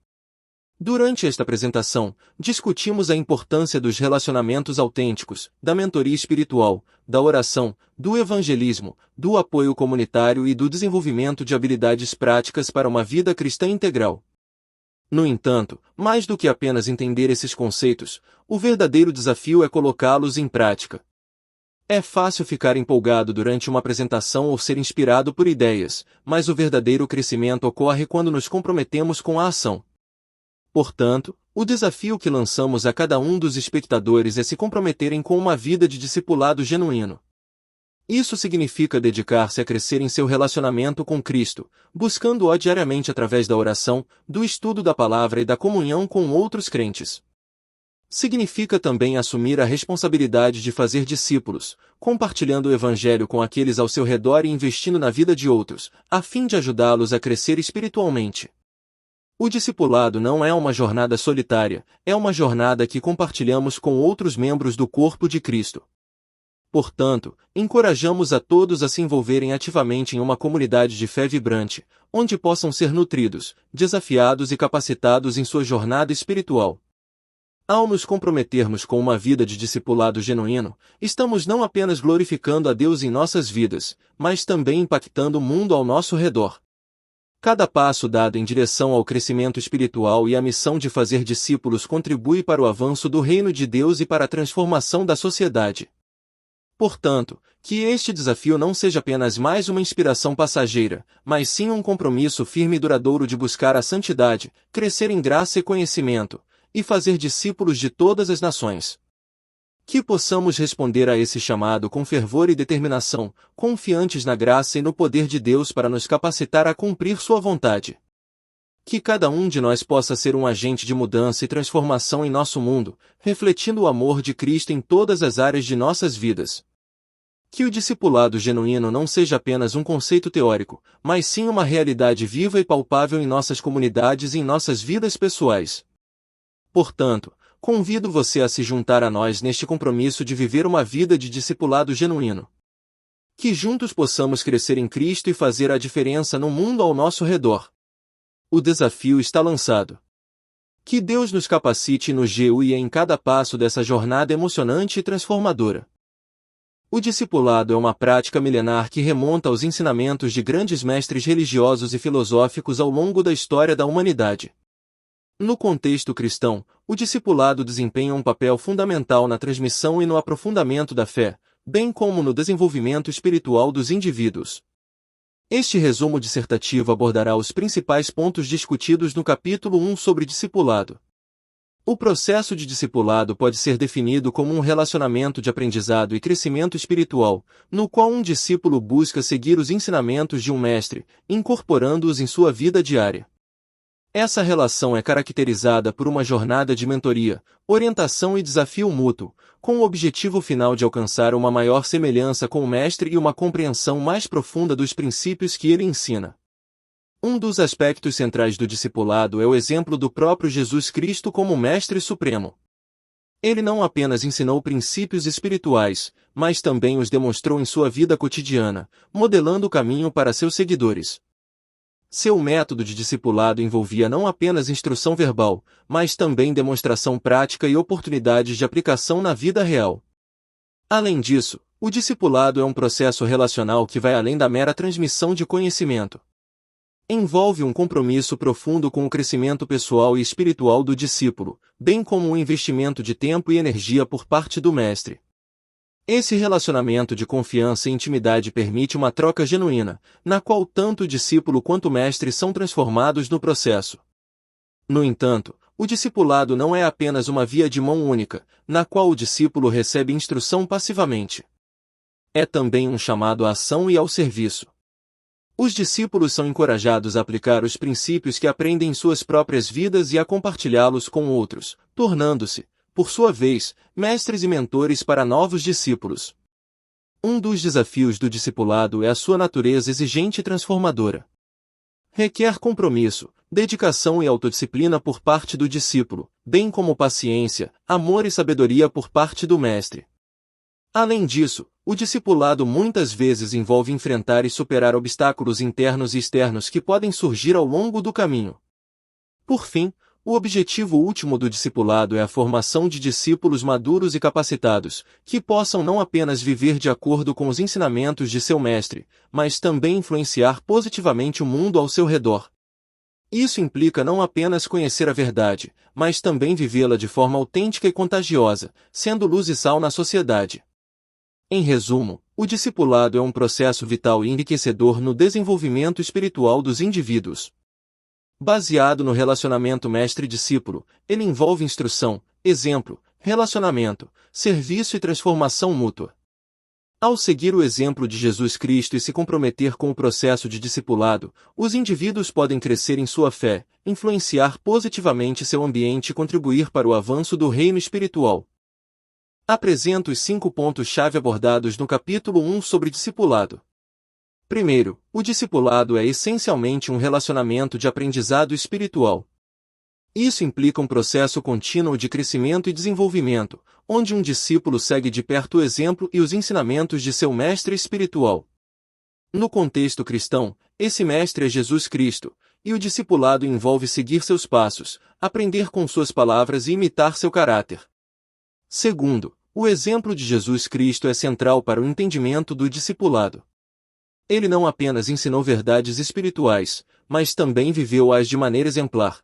Durante esta apresentação, discutimos a importância dos relacionamentos autênticos, da mentoria espiritual, da oração, do evangelismo, do apoio comunitário e do desenvolvimento de habilidades práticas para uma vida cristã integral. No entanto, mais do que apenas entender esses conceitos, o verdadeiro desafio é colocá-los em prática. É fácil ficar empolgado durante uma apresentação ou ser inspirado por ideias, mas o verdadeiro crescimento ocorre quando nos comprometemos com a ação. Portanto, o desafio que lançamos a cada um dos espectadores é se comprometerem com uma vida de discipulado genuíno. Isso significa dedicar-se a crescer em seu relacionamento com Cristo, buscando-o diariamente através da oração, do estudo da palavra e da comunhão com outros crentes. Significa também assumir a responsabilidade de fazer discípulos, compartilhando o Evangelho com aqueles ao seu redor e investindo na vida de outros, a fim de ajudá-los a crescer espiritualmente. O discipulado não é uma jornada solitária, é uma jornada que compartilhamos com outros membros do corpo de Cristo. Portanto, encorajamos a todos a se envolverem ativamente em uma comunidade de fé vibrante, onde possam ser nutridos, desafiados e capacitados em sua jornada espiritual. Ao nos comprometermos com uma vida de discipulado genuíno, estamos não apenas glorificando a Deus em nossas vidas, mas também impactando o mundo ao nosso redor. Cada passo dado em direção ao crescimento espiritual e à missão de fazer discípulos contribui para o avanço do reino de Deus e para a transformação da sociedade. Portanto, que este desafio não seja apenas mais uma inspiração passageira, mas sim um compromisso firme e duradouro de buscar a santidade, crescer em graça e conhecimento, e fazer discípulos de todas as nações. Que possamos responder a esse chamado com fervor e determinação, confiantes na graça e no poder de Deus para nos capacitar a cumprir sua vontade. Que cada um de nós possa ser um agente de mudança e transformação em nosso mundo, refletindo o amor de Cristo em todas as áreas de nossas vidas. Que o discipulado genuíno não seja apenas um conceito teórico, mas sim uma realidade viva e palpável em nossas comunidades e em nossas vidas pessoais. Portanto, convido você a se juntar a nós neste compromisso de viver uma vida de discipulado genuíno. Que juntos possamos crescer em Cristo e fazer a diferença no mundo ao nosso redor. O desafio está lançado. Que Deus nos capacite e nos guie em cada passo dessa jornada emocionante e transformadora. O discipulado é uma prática milenar que remonta aos ensinamentos de grandes mestres religiosos e filosóficos ao longo da história da humanidade. No contexto cristão, o discipulado desempenha um papel fundamental na transmissão e no aprofundamento da fé, bem como no desenvolvimento espiritual dos indivíduos. Este resumo dissertativo abordará os principais pontos discutidos no capítulo 1 sobre discipulado. O processo de discipulado pode ser definido como um relacionamento de aprendizado e crescimento espiritual, no qual um discípulo busca seguir os ensinamentos de um mestre, incorporando-os em sua vida diária. Essa relação é caracterizada por uma jornada de mentoria, orientação e desafio mútuo, com o objetivo final de alcançar uma maior semelhança com o mestre e uma compreensão mais profunda dos princípios que ele ensina. Um dos aspectos centrais do discipulado é o exemplo do próprio Jesus Cristo como Mestre Supremo. Ele não apenas ensinou princípios espirituais, mas também os demonstrou em sua vida cotidiana, modelando o caminho para seus seguidores. Seu método de discipulado envolvia não apenas instrução verbal, mas também demonstração prática e oportunidades de aplicação na vida real. Além disso, o discipulado é um processo relacional que vai além da mera transmissão de conhecimento. Envolve um compromisso profundo com o crescimento pessoal e espiritual do discípulo, bem como um investimento de tempo e energia por parte do mestre. Esse relacionamento de confiança e intimidade permite uma troca genuína, na qual tanto o discípulo quanto o mestre são transformados no processo. No entanto, o discipulado não é apenas uma via de mão única, na qual o discípulo recebe instrução passivamente. É também um chamado à ação e ao serviço. Os discípulos são encorajados a aplicar os princípios que aprendem em suas próprias vidas e a compartilhá-los com outros, tornando-se, por sua vez, mestres e mentores para novos discípulos. Um dos desafios do discipulado é a sua natureza exigente e transformadora. Requer compromisso, dedicação e autodisciplina por parte do discípulo, bem como paciência, amor e sabedoria por parte do mestre. Além disso, o discipulado muitas vezes envolve enfrentar e superar obstáculos internos e externos que podem surgir ao longo do caminho. Por fim, o objetivo último do discipulado é a formação de discípulos maduros e capacitados, que possam não apenas viver de acordo com os ensinamentos de seu mestre, mas também influenciar positivamente o mundo ao seu redor. Isso implica não apenas conhecer a verdade, mas também vivê-la de forma autêntica e contagiosa, sendo luz e sal na sociedade. Em resumo, o discipulado é um processo vital e enriquecedor no desenvolvimento espiritual dos indivíduos. Baseado no relacionamento mestre-discípulo, ele envolve instrução, exemplo, relacionamento, serviço e transformação mútua. Ao seguir o exemplo de Jesus Cristo e se comprometer com o processo de discipulado, os indivíduos podem crescer em sua fé, influenciar positivamente seu ambiente e contribuir para o avanço do reino espiritual. Apresento os 5 pontos-chave abordados no capítulo 1 sobre discipulado. Primeiro, o discipulado é essencialmente um relacionamento de aprendizado espiritual. Isso implica um processo contínuo de crescimento e desenvolvimento, onde um discípulo segue de perto o exemplo e os ensinamentos de seu mestre espiritual. No contexto cristão, esse mestre é Jesus Cristo, e o discipulado envolve seguir seus passos, aprender com suas palavras e imitar seu caráter. Segundo, o exemplo de Jesus Cristo é central para o entendimento do discipulado. Ele não apenas ensinou verdades espirituais, mas também viveu-as de maneira exemplar.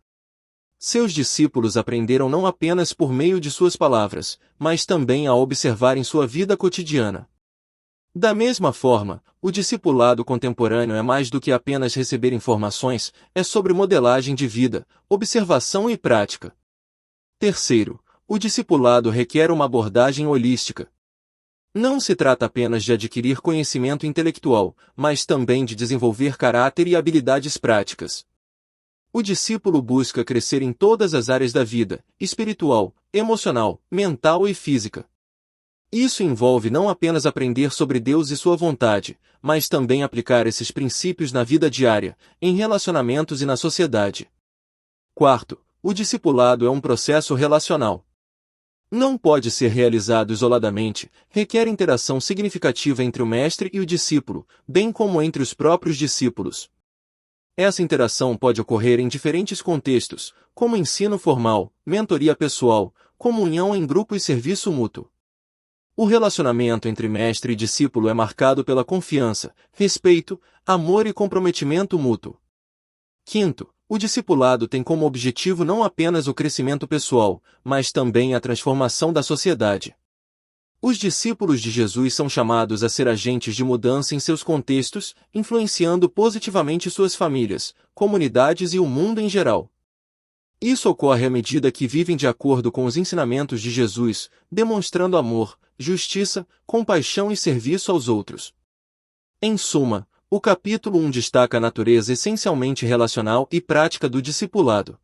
Seus discípulos aprenderam não apenas por meio de suas palavras, mas também a observar em sua vida cotidiana. Da mesma forma, o discipulado contemporâneo é mais do que apenas receber informações, é sobre modelagem de vida, observação e prática. Terceiro, o discipulado requer uma abordagem holística. Não se trata apenas de adquirir conhecimento intelectual, mas também de desenvolver caráter e habilidades práticas. O discípulo busca crescer em todas as áreas da vida, espiritual, emocional, mental e física. Isso envolve não apenas aprender sobre Deus e sua vontade, mas também aplicar esses princípios na vida diária, em relacionamentos e na sociedade. Quarto, o discipulado é um processo relacional. Não pode ser realizado isoladamente, requer interação significativa entre o mestre e o discípulo, bem como entre os próprios discípulos. Essa interação pode ocorrer em diferentes contextos, como ensino formal, mentoria pessoal, comunhão em grupo e serviço mútuo. O relacionamento entre mestre e discípulo é marcado pela confiança, respeito, amor e comprometimento mútuo. Quinto, o discipulado tem como objetivo não apenas o crescimento pessoal, mas também a transformação da sociedade. Os discípulos de Jesus são chamados a ser agentes de mudança em seus contextos, influenciando positivamente suas famílias, comunidades e o mundo em geral. Isso ocorre à medida que vivem de acordo com os ensinamentos de Jesus, demonstrando amor, justiça, compaixão e serviço aos outros. Em suma, o capítulo 1 destaca a natureza essencialmente relacional e prática do discipulado.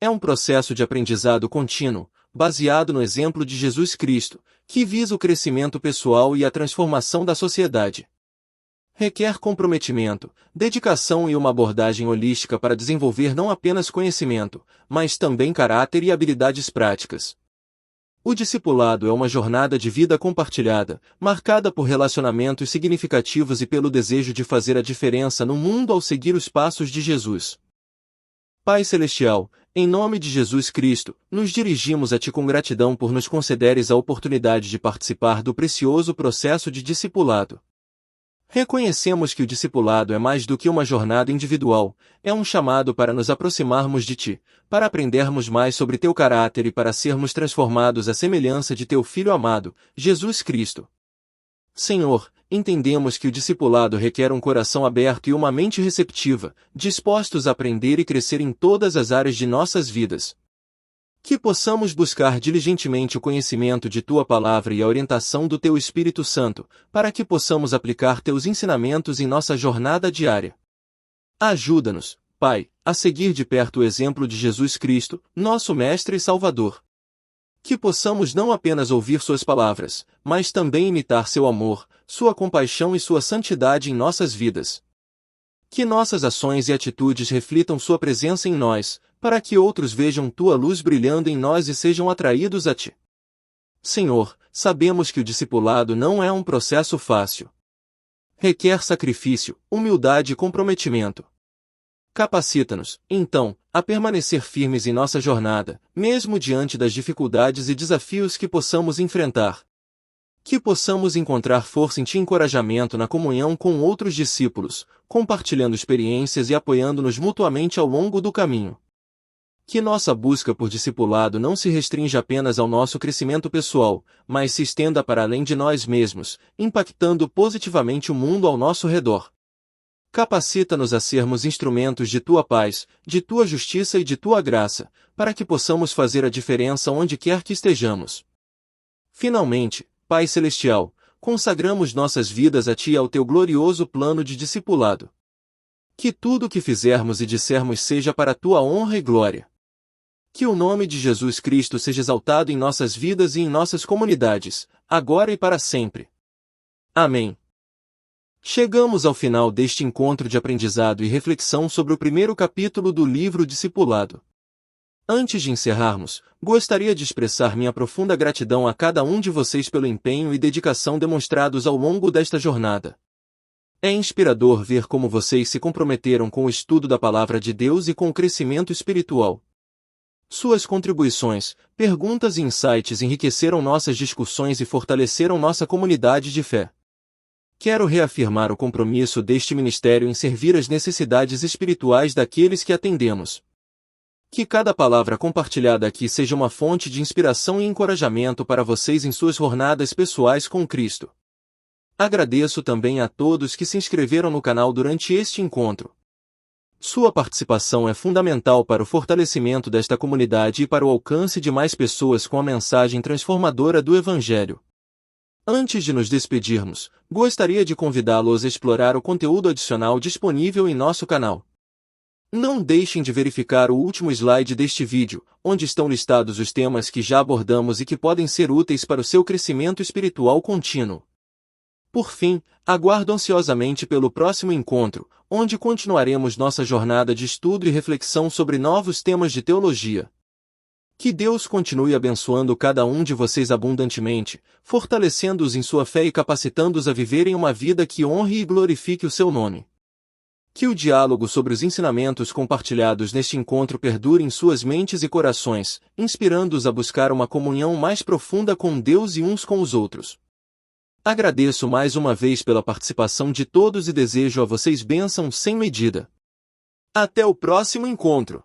É um processo de aprendizado contínuo, baseado no exemplo de Jesus Cristo, que visa o crescimento pessoal e a transformação da sociedade. Requer comprometimento, dedicação e uma abordagem holística para desenvolver não apenas conhecimento, mas também caráter e habilidades práticas. O discipulado é uma jornada de vida compartilhada, marcada por relacionamentos significativos e pelo desejo de fazer a diferença no mundo ao seguir os passos de Jesus. Pai Celestial, em nome de Jesus Cristo, nos dirigimos a Ti com gratidão por nos concederes a oportunidade de participar do precioso processo de discipulado. Reconhecemos que o discipulado é mais do que uma jornada individual, é um chamado para nos aproximarmos de Ti, para aprendermos mais sobre Teu caráter e para sermos transformados à semelhança de Teu Filho amado, Jesus Cristo. Senhor, entendemos que o discipulado requer um coração aberto e uma mente receptiva, dispostos a aprender e crescer em todas as áreas de nossas vidas. Que possamos buscar diligentemente o conhecimento de Tua Palavra e a orientação do Teu Espírito Santo, para que possamos aplicar Teus ensinamentos em nossa jornada diária. Ajuda-nos, Pai, a seguir de perto o exemplo de Jesus Cristo, nosso Mestre e Salvador. Que possamos não apenas ouvir Suas palavras, mas também imitar Seu amor, Sua compaixão e Sua santidade em nossas vidas. Que nossas ações e atitudes reflitam Sua presença em nós, para que outros vejam Tua luz brilhando em nós e sejam atraídos a Ti. Senhor, sabemos que o discipulado não é um processo fácil. Requer sacrifício, humildade e comprometimento. Capacita-nos, então, a permanecer firmes em nossa jornada, mesmo diante das dificuldades e desafios que possamos enfrentar. Que possamos encontrar força em Ti e encorajamento na comunhão com outros discípulos, compartilhando experiências e apoiando-nos mutuamente ao longo do caminho. Que nossa busca por discipulado não se restrinja apenas ao nosso crescimento pessoal, mas se estenda para além de nós mesmos, impactando positivamente o mundo ao nosso redor. Capacita-nos a sermos instrumentos de Tua paz, de Tua justiça e de Tua graça, para que possamos fazer a diferença onde quer que estejamos. Finalmente, Pai Celestial, consagramos nossas vidas a Ti e ao Teu glorioso plano de discipulado. Que tudo o que fizermos e dissermos seja para a Tua honra e glória. Que o nome de Jesus Cristo seja exaltado em nossas vidas e em nossas comunidades, agora e para sempre. Amém. Chegamos ao final deste encontro de aprendizado e reflexão sobre o primeiro capítulo do livro Discipulado. Antes de encerrarmos, gostaria de expressar minha profunda gratidão a cada um de vocês pelo empenho e dedicação demonstrados ao longo desta jornada. É inspirador ver como vocês se comprometeram com o estudo da Palavra de Deus e com o crescimento espiritual. Suas contribuições, perguntas e insights enriqueceram nossas discussões e fortaleceram nossa comunidade de fé. Quero reafirmar o compromisso deste ministério em servir as necessidades espirituais daqueles que atendemos. Que cada palavra compartilhada aqui seja uma fonte de inspiração e encorajamento para vocês em suas jornadas pessoais com Cristo. Agradeço também a todos que se inscreveram no canal durante este encontro. Sua participação é fundamental para o fortalecimento desta comunidade e para o alcance de mais pessoas com a mensagem transformadora do Evangelho. Antes de nos despedirmos, gostaria de convidá-los a explorar o conteúdo adicional disponível em nosso canal. Não deixem de verificar o último slide deste vídeo, onde estão listados os temas que já abordamos e que podem ser úteis para o seu crescimento espiritual contínuo. Por fim, aguardo ansiosamente pelo próximo encontro, onde continuaremos nossa jornada de estudo e reflexão sobre novos temas de teologia. Que Deus continue abençoando cada um de vocês abundantemente, fortalecendo-os em sua fé e capacitando-os a viverem uma vida que honre e glorifique o seu nome. Que o diálogo sobre os ensinamentos compartilhados neste encontro perdure em suas mentes e corações, inspirando-os a buscar uma comunhão mais profunda com Deus e uns com os outros. Agradeço mais uma vez pela participação de todos e desejo a vocês bênção sem medida. Até o próximo encontro!